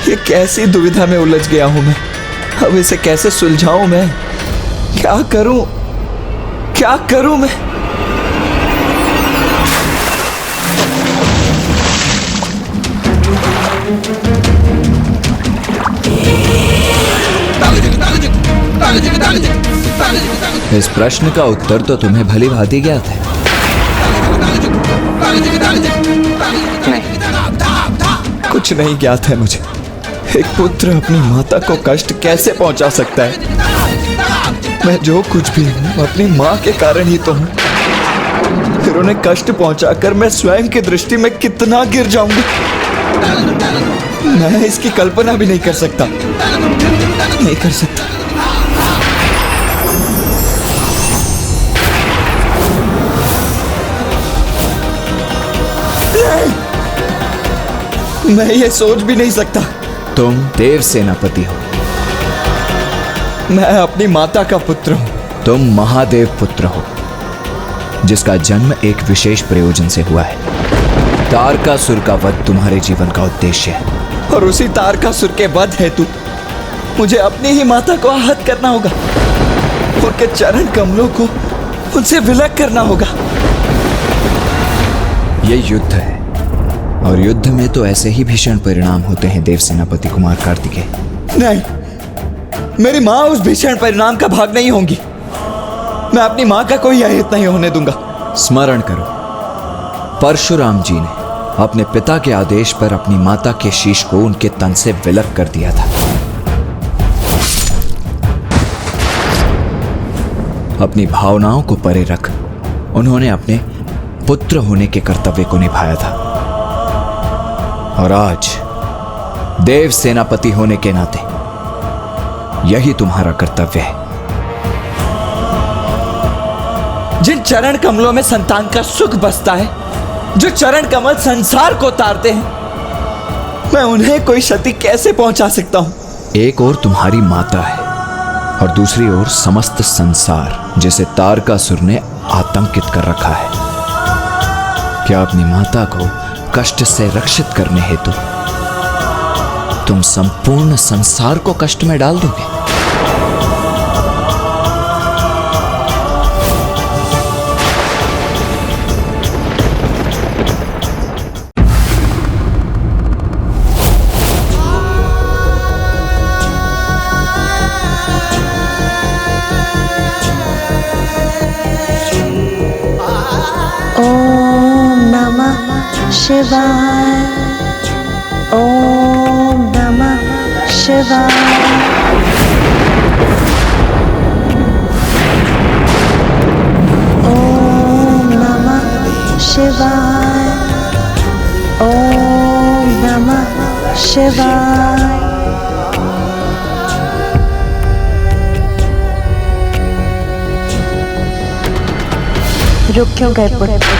ये कैसी दुविधा में उलझ गया हूं मैं। अब इसे कैसे सुलझाऊं मैं? क्या करूं मैं? इस प्रश्न का उत्तर तो तुम्हें भली भांति ज्ञात है। कुछ नहीं ज्ञात है मुझे। एक पुत्र अपनी माता को कष्ट कैसे पहुंचा सकता है? मैं जो कुछ भी हूं अपनी माँ के कारण ही तो हूं। फिर उन्हें कष्ट पहुंचाकर मैं स्वयं की दृष्टि में कितना गिर जाऊंगी, मैं इसकी कल्पना भी नहीं कर सकता। मैं ये सोच भी नहीं सकता। तुम देव सेनापति हो, मैं अपनी माता का पुत्र हूं। तुम महादेव पुत्र हो, जिसका जन्म एक विशेष प्रयोजन से हुआ है। तारकासुर का वध तुम्हारे जीवन का उद्देश्य है, और उसी तारकासुर के वध हेतु मुझे अपनी ही माता को आहत करना होगा। उनके चरण कमलों को उनसे विलग करना होगा। ये युद्ध है, और युद्ध में तो ऐसे ही भीषण परिणाम होते हैं देव सेनापति कुमार कार्तिकेय। नहीं, मेरी माँ उस भीषण परिणाम का भाग नहीं होंगी। मैं अपनी माँ का कोई अहित नहीं होने दूंगा। स्मरण करो, परशुराम जी ने अपने पिता के आदेश पर अपनी माता के शीश को उनके तन से विलग कर दिया था। अपनी भावनाओं को परे रख उन्होंने अपने पुत्र होने के कर्तव्य को निभाया था, और आज देव सेनापति होने के नाते यही तुम्हारा कर्तव्य है। जिन चरण कमलों में संतान का सुख बसता है, जो चरण कमल संसार को तारते हैं, मैं उन्हें कोई क्षति कैसे पहुंचा सकता हूं? एक ओर तुम्हारी माता है, और दूसरी ओर समस्त संसार, जिसे तारकासुर ने आतंकित कर रखा है। क्या अपनी माता को कष्ट से रक्षित करने हेतु तुम संपूर्ण संसार को कष्ट में डाल दोगे? शिवाय, ओम नमः शिवाय। शिवाय। रुक क्यों गए पुत्र?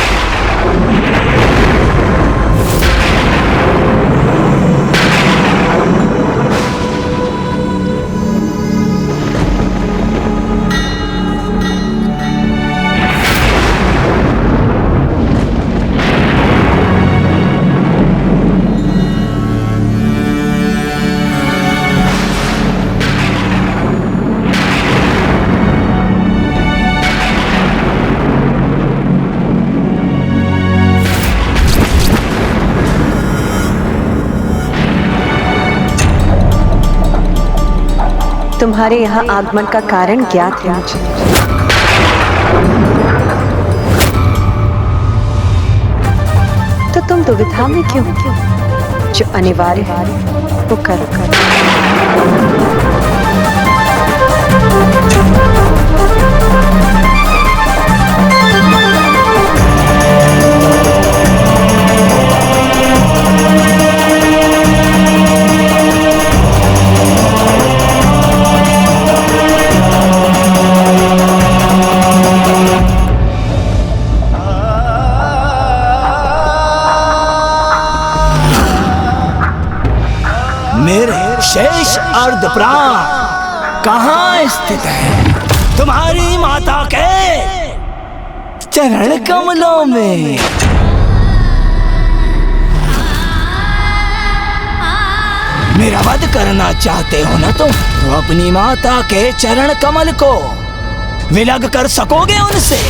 तुम्हारे यहाँ आगमन का कारण ज्ञात है मुझे। तो तुम दुविधा में क्यों? जो अनिवार्य है वो करो। मेरे शेष अर्धप्राण कहाँ स्थित है? तुम्हारी माता के चरण कमलों में। मेरा वध करना चाहते हो ना तुम, तो अपनी माता के चरण कमल को विलग कर सकोगे उनसे?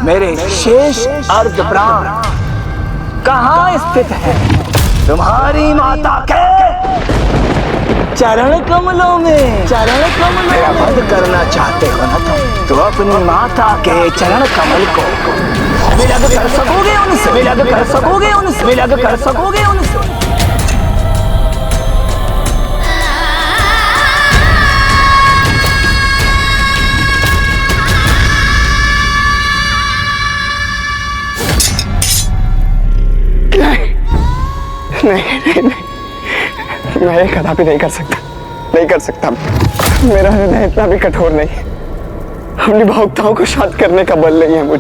मेरे शेष अर्धप्राण कहाँ स्थित है? तुम्हारी माता के चरण कमलों में। चरण कमलों मेरा वध करना चाहते हो ना तुम, तो अपनी माता के चरण कमल को विलग कर सकोगे उनसे। विलग कर सकोगे उनसे। विलग कर सकोगे उनसे। नहीं, मैं ये कदापि नहीं कर सकता। नहीं कर सकता। मेरा हृदय इतना भी कठोर नहीं है। अपनी भावुकताओं को शांत करने का बल नहीं है मुझ।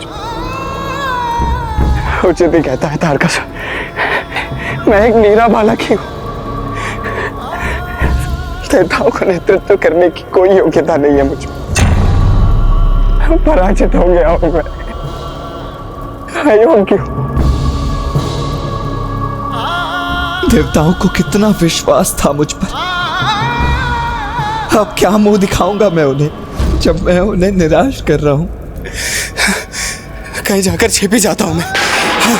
उचित ही कहता है तारकासुर, मैं एक नीरा बालक ही हूँ। देवताओं का नेतृत्व करने की कोई योग्यता नहीं है मुझ। पराजित हो गया हूँ मैं। अयोग्य हूँ। देवताओं को कितना विश्वास था मुझ पर। अब क्या मुंह दिखाऊंगा मैं उन्हें, जब मैं उन्हें निराश कर रहा हूं। कहीं जाकर छिप ही जाता हूं मैं। हाँ,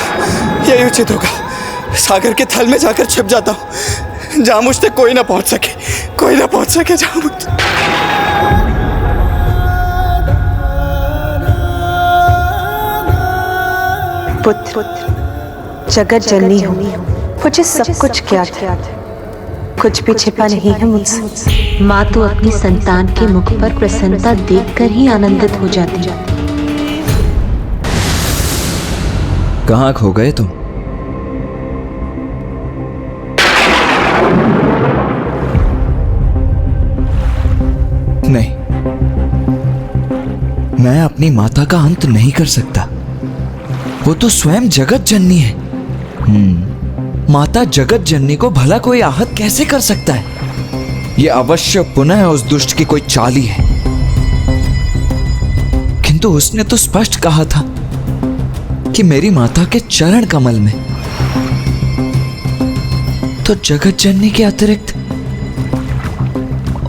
यही उचित होगा। सागर के थल में जाकर छिप जाता हूं, जहां मुझ तक कोई ना पहुंच सके। कोई ना पहुंच सके जहां मुझ। पुत्र, जगत जननी हो, मुझे सब कुछ ज्ञात है। कुछ भी छिपा नहीं है मुझसे। माँ तो अपनी संतान के मुख पर प्रसन्नता देखकर ही आनंदित हो जाती है। कहाँ खो गए तुम? नहीं, मैं अपनी माता का अंत नहीं कर सकता। वो तो स्वयं जगत जननी है। माता जगत जननी को भला कोई आहत कैसे कर सकता है? ये अवश्य पुनः उस दुष्ट की कोई चाली है। किंतु उसने तो स्पष्ट कहा था कि मेरी माता के चरण कमल में तो जगत जननी के अतिरिक्त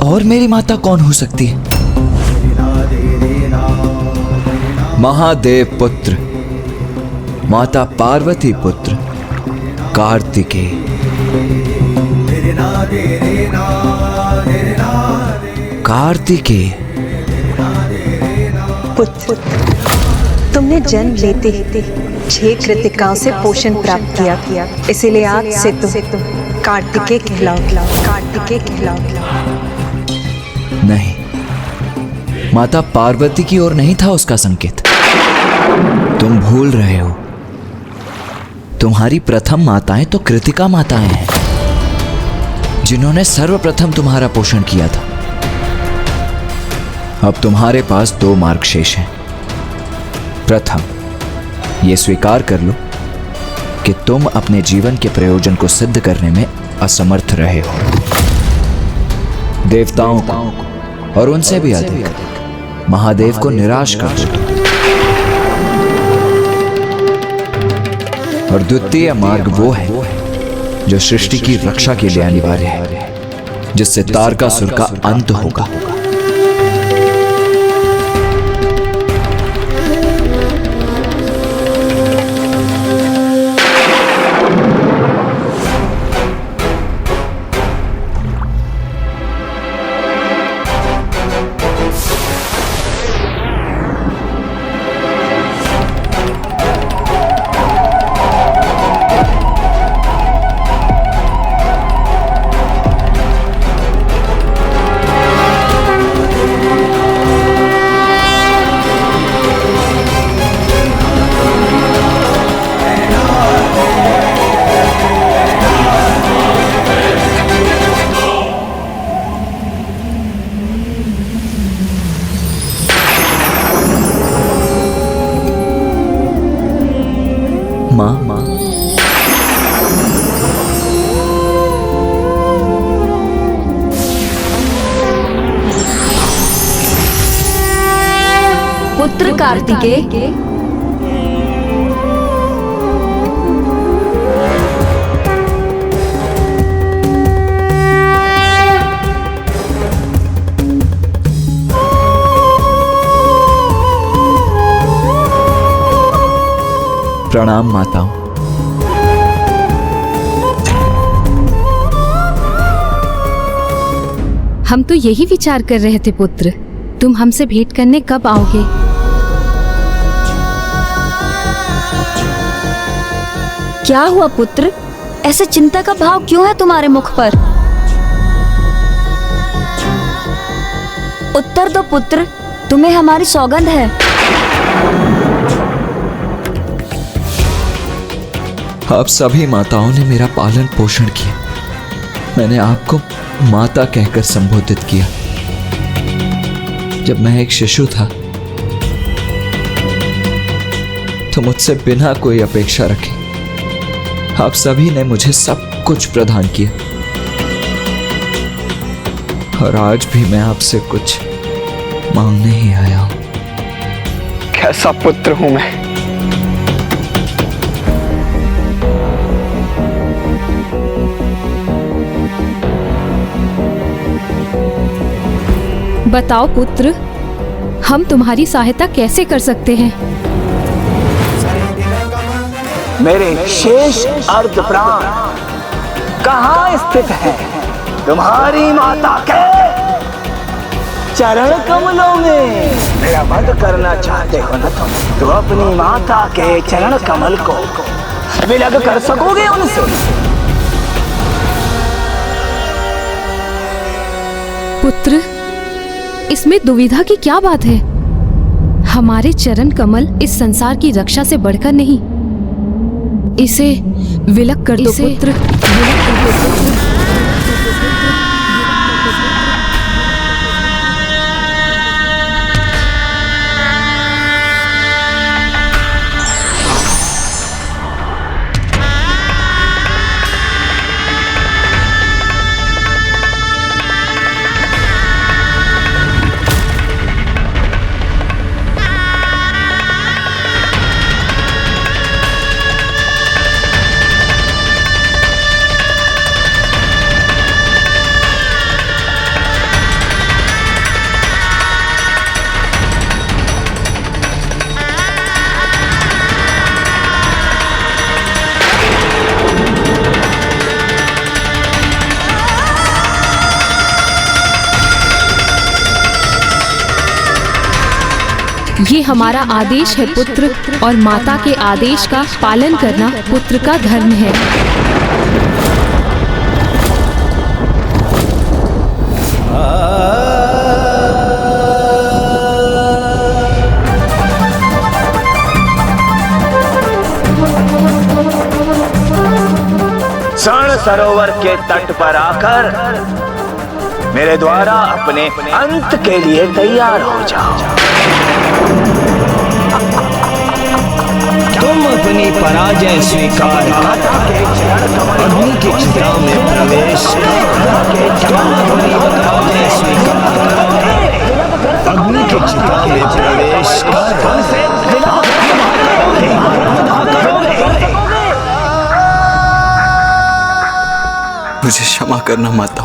और मेरी माता कौन हो सकती है? महादेव पुत्र, माता पार्वती पुत्र कार्तिकेय। कार्तिकेय पुत्र, तुमने जन्म लेते ही 6 कृतिकाओं से पोषण प्राप्त किया, इसीलिए आज से तुम कार्तिकेय कहलाओ। कार्तिकेय कहलाओ। नहीं, माता पार्वती की ओर नहीं था उसका संकेत। तुम भूल रहे हो, तुम्हारी प्रथम माताएं तो कृतिका माताएं हैं, जिन्होंने सर्वप्रथम तुम्हारा पोषण किया था। अब तुम्हारे पास 2 मार्ग शेष हैं। प्रथम, यह स्वीकार कर लो कि तुम अपने जीवन के प्रयोजन को सिद्ध करने में असमर्थ रहे हो। देवताओं को और उनसे भी अधिक महादेव को निराश कर दो। और द्वितीय मार्ग वो है जो सृष्टि की रक्षा के लिए अनिवार्य है, जिससे तारकासुर का अंत होगा। पुत्र कार्तिकेय, प्रणाम माताओं। हम तो यही विचार कर रहे थे पुत्र, तुम हमसे भेंट करने कब आओगे? क्या हुआ पुत्र? ऐसे चिंता का भाव क्यों है तुम्हारे मुख पर? उत्तर दो पुत्र, तुम्हें हमारी सौगंध है। आप सभी माताओं ने मेरा पालन पोषण किया। मैंने आपको माता कहकर संबोधित किया। जब मैं एक शिशु था तो मुझसे बिना कोई अपेक्षा रखे आप सभी ने मुझे सब कुछ प्रदान किया, और आज भी मैं आपसे कुछ मांगने ही आया हूं। कैसा पुत्र हूं मैं? बताओ पुत्र, हम तुम्हारी सहायता कैसे कर सकते हैं? मेरे शेष अर्ध प्राण कहाँ स्थित है? तुम्हारी माता के चरण कमलों में। मेरा वध करना चाहते हो ना तुम, तो अपनी माता के चरण कमल को विलग कर सकोगे उनसे? पुत्र, इसमें दुविधा की क्या बात है? हमारे चरण कमल इस संसार की रक्षा से बढ़कर नहीं। इसे विलग कर दो पुत्र, विलग कर दो पुत्र। ये हमारा आदेश है पुत्र, और माता के आदेश का पालन करना पुत्र का धर्म है। स्वर्ण सरोवर के तट पर आकर मेरे द्वारा अपने अंत के लिए तैयार हो जाओ। तुम अपनी पराजय स्वीकार अग्नि की चिता में प्रवेश अग्नि की चिता में प्रवेश मुझे क्षमा करना माता।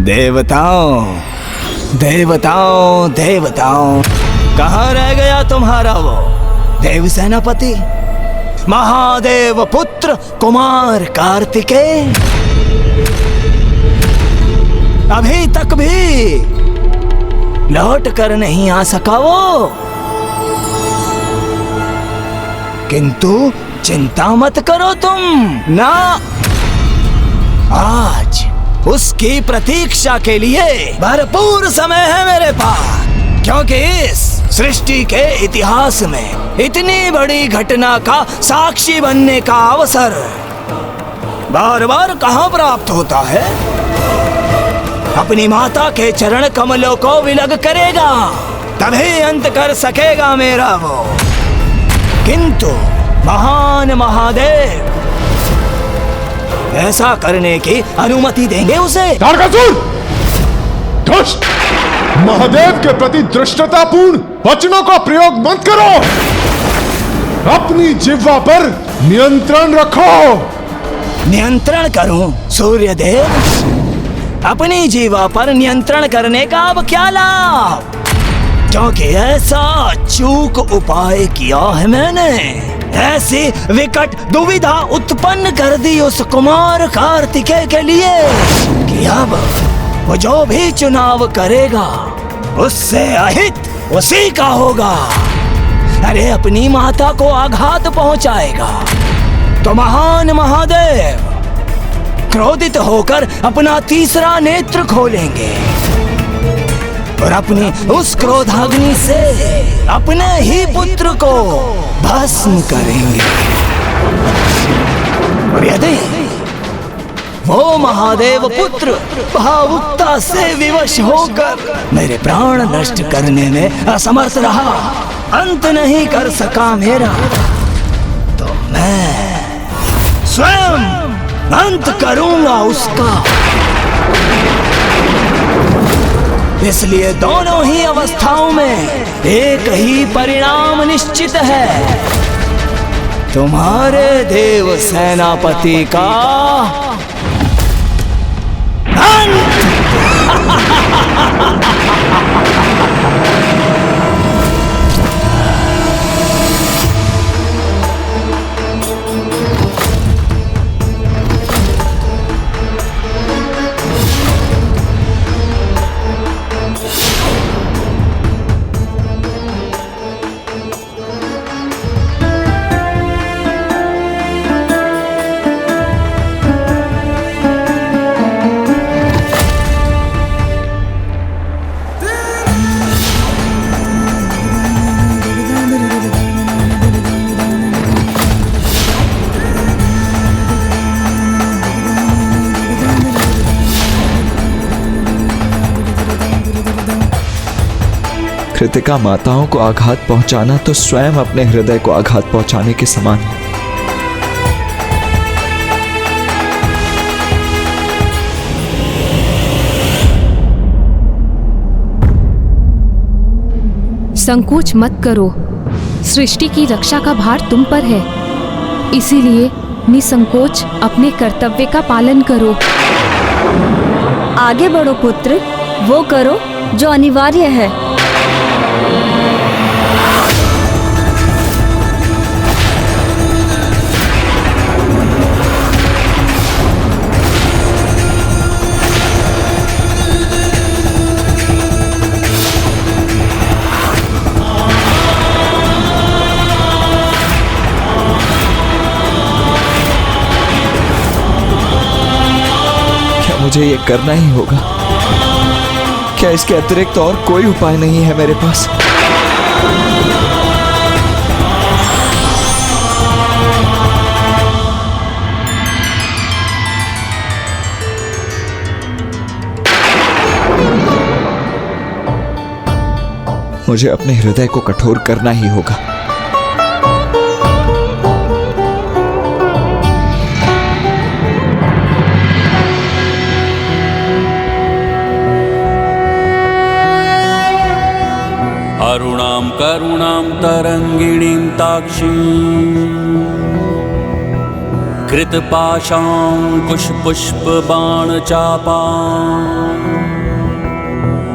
देवताओं देवताओं देवताओं, कहाँ रह गया तुम्हारा वो देव सेनापति, महादेव पुत्र कुमार कार्तिकेय? अभी तक भी लौट कर नहीं आ सका वो। किंतु चिंता मत करो तुम ना, आज उसकी प्रतीक्षा के लिए भरपूर समय है मेरे पास, क्योंकि इस सृष्टि के इतिहास में इतनी बड़ी घटना का साक्षी बनने का अवसर बार बार कहाँ प्राप्त होता है। अपनी माता के चरण कमलों को विलग करेगा तभी अंत कर सकेगा मेरा वो। किंतु महान महादेव ऐसा करने की अनुमति देंगे उसे? तारकासुर! दुष्ट! महादेव के प्रति धृष्टतापूर्ण वचनों का प्रयोग मत करो। अपनी जिह्वा पर नियंत्रण रखो। नियंत्रण करूं सूर्यदेव? अपनी जीवा पर नियंत्रण करने का अब क्या लाभ, क्योंकि ऐसा चूक उपाय किया है मैंने, ऐसी विकट दुविधा उत्पन्न कर दी उस कुमार कार्तिकेय के लिए कि अब वो जो भी चुनाव करेगा उससे अहित उसी का होगा। अरे अपनी माता को आघात पहुंचाएगा तो महान महादेव क्रोधित होकर अपना तीसरा नेत्र खोलेंगे और अपनी उस क्रोधाग्नि से अपने ही पुत्र को भस्म करेंगे। और यदि वो महादेव पुत्र भावुकता से विवश होकर मेरे प्राण नष्ट करने में असमर्थ रहा, अंत नहीं कर सका मेरा, तो मैं स्वयं अंत करूंगा उसका। इसलिए दोनों ही अवस्थाओं में एक ही परिणाम निश्चित है, तुम्हारे देव सेनापति का अंत। कृतिका माताओं को आघात पहुंचाना तो स्वयं अपने हृदय को आघात पहुंचाने के समान है। संकोच मत करो, सृष्टि की रक्षा का भार तुम पर है, इसीलिए निसंकोच अपने कर्तव्य का पालन करो। आगे बढ़ो पुत्र, वो करो जो अनिवार्य है। मुझे ये करना ही होगा। क्या इसके अतिरिक्त और कोई उपाय नहीं है मेरे पास? मुझे अपने हृदय को कठोर करना ही होगा। अरुणां करुणां तरंगिणीं ताक्षीं कृतपाशाङ्कुशपुष्पबाणचापाम्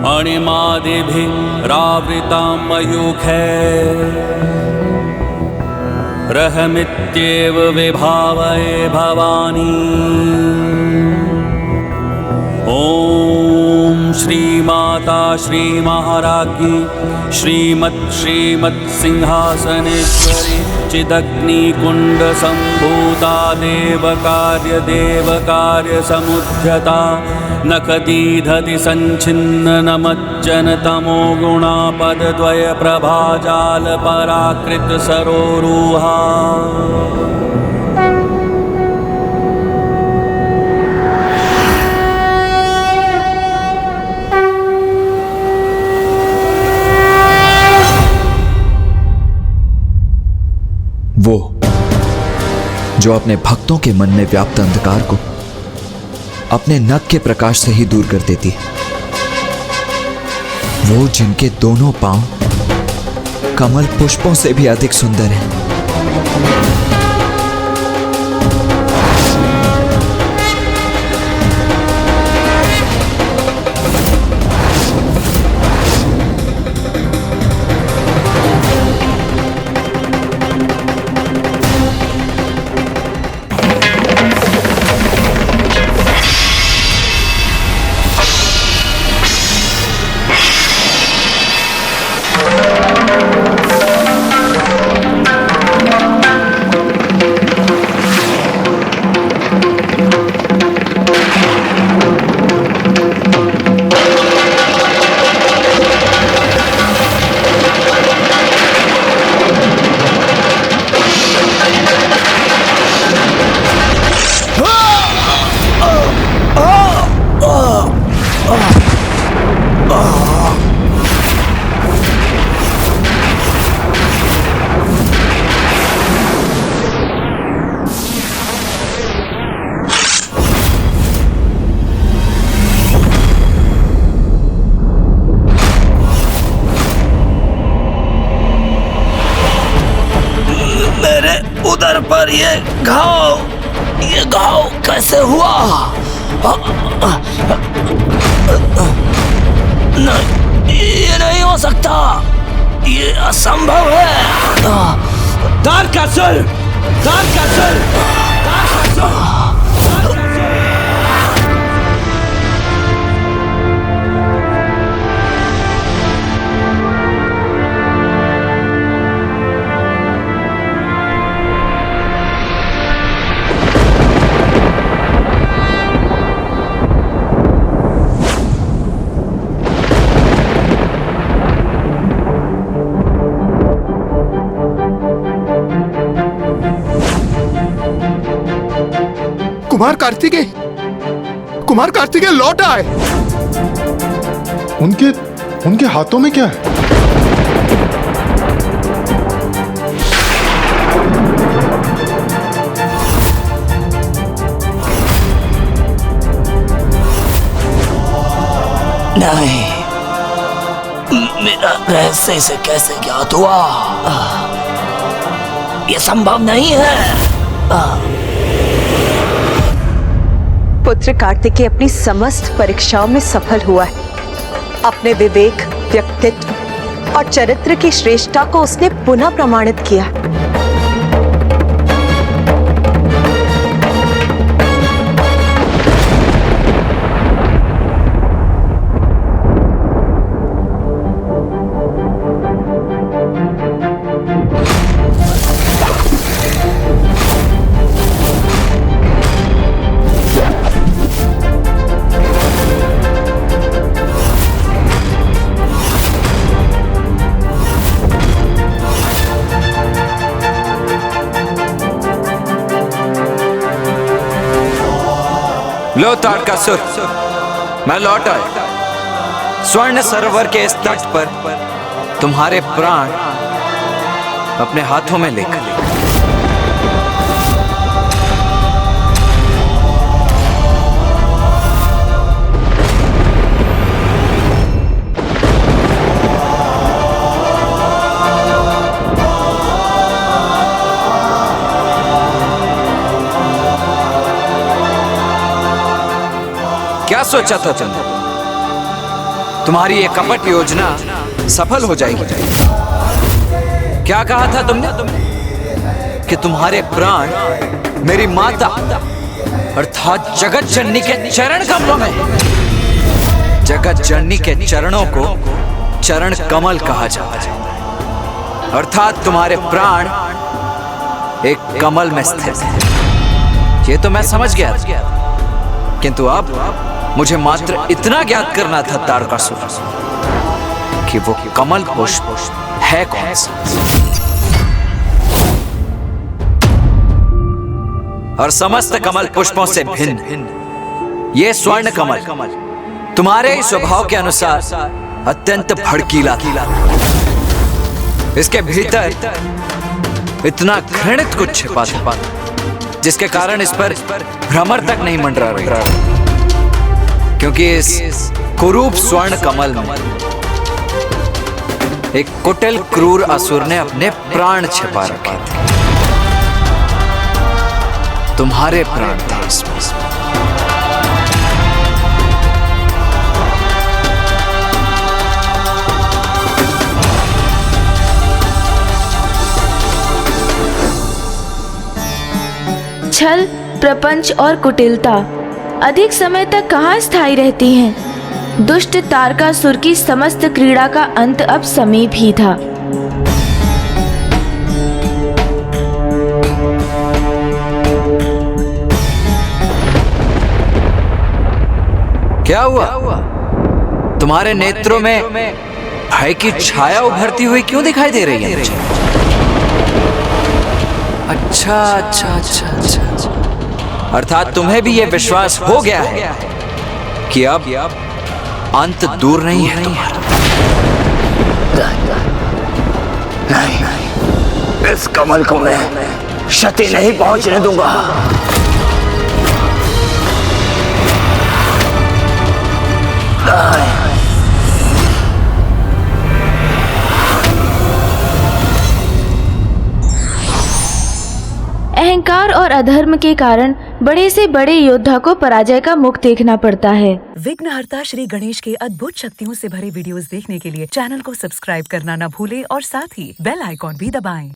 अणिमादिभिरावृतां मयूखैरहमित्येव विभावये भवानी। ॐ श्रीमाता श्रीमहाराज्ञी श्रीमत्सिंहासनेश्वरी चिदग्निकुण्डसम्भूता देवकार्य समुद्यता नखदीधति सञ्छिन्ननमज्जनतमो गुणापदद्वय प्रभाजाल पराकृत सरोरुहा। वो जो अपने भक्तों के मन में व्याप्त अंधकार को अपने नख के प्रकाश से ही दूर कर देती है। वो जिनके दोनों पांव कमल पुष्पों से भी अधिक सुंदर हैं। उधर पर ये घाव कैसे हुआ? नहीं, ये नहीं हो सकता, ये असंभव है। तारकासुर! कुमार कार्तिकेय लौट आए। उनके हाथों में क्या है? नहीं, मेरा रहस्य इसे कैसे ज्ञात हुआ? ये संभव नहीं है। पुत्र कार्तिकेय अपनी समस्त परीक्षाओं में सफल हुआ है। अपने विवेक, व्यक्तित्व और चरित्र की श्रेष्ठता को उसने पुनः प्रमाणित किया। लो तारकासुर, मैं लौट आया। स्वर्ण सरोवर के इस तट पर तुम्हारे प्राण अपने हाथों में लेकर। क्या सोचा था तुमने? तुम्हारी ये कपट योजना सफल हो जाएगी। क्या कहा था तुमने कि तुम्हारे प्राण मेरी माता अर्थात जगत जननी के चरण कमलों में। जगत जननी के चरणों को चरण कमल कहा जाता है, अर्थात तुम्हारे प्राण एक कमल में स्थित है। ये तो मैं समझ गया, किंतु अब मुझे मात्र इतना ज्ञात करना था तारकासुर कि वो कमल पुष्प है कौन सा। और समस्त कमल पुष्पों से भिन्न ये स्वर्ण कमल तुम्हारे ही स्वभाव के अनुसार अत्यंत भड़कीला था। इसके भीतर इतना घृणित कुछ छिपा था जिसके कारण इस पर भ्रमर तक नहीं मंडरा रही, क्योंकि इस कुरूप स्वर्ण कमल में एक कुटिल क्रूर असुर ने अपने प्राण छिपा रखे थे। तुम्हारे प्राण थे इसमें। छल, प्रपंच और कुटिलता अधिक समय तक कहाँ स्थायी रहती हैं? दुष्ट तारकासुर की समस्त क्रीड़ा का अंत अब समीप ही था। क्या हुआ? तुम्हारे नेत्रों में भय की छाया उभरती हुई क्यों दिखाई दे रही है मुझे? अच्छा अच्छा अच्छा अच्छा, अर्थात तुम्हें भी यह विश्वास हो गया है कि अब अंत दूर नहीं है तुम्हारा। नहीं, इस कमल को मैं क्षति नहीं पहुंचने दूंगा। अहंकार और अधर्म के कारण बड़े से बड़े योद्धा को पराजय का मुख देखना पड़ता है। विघ्नहर्ता श्री गणेश के अद्भुत शक्तियों से भरे वीडियोस देखने के लिए चैनल को सब्सक्राइब करना न भूलें और साथ ही बेल आइकॉन भी दबाएं।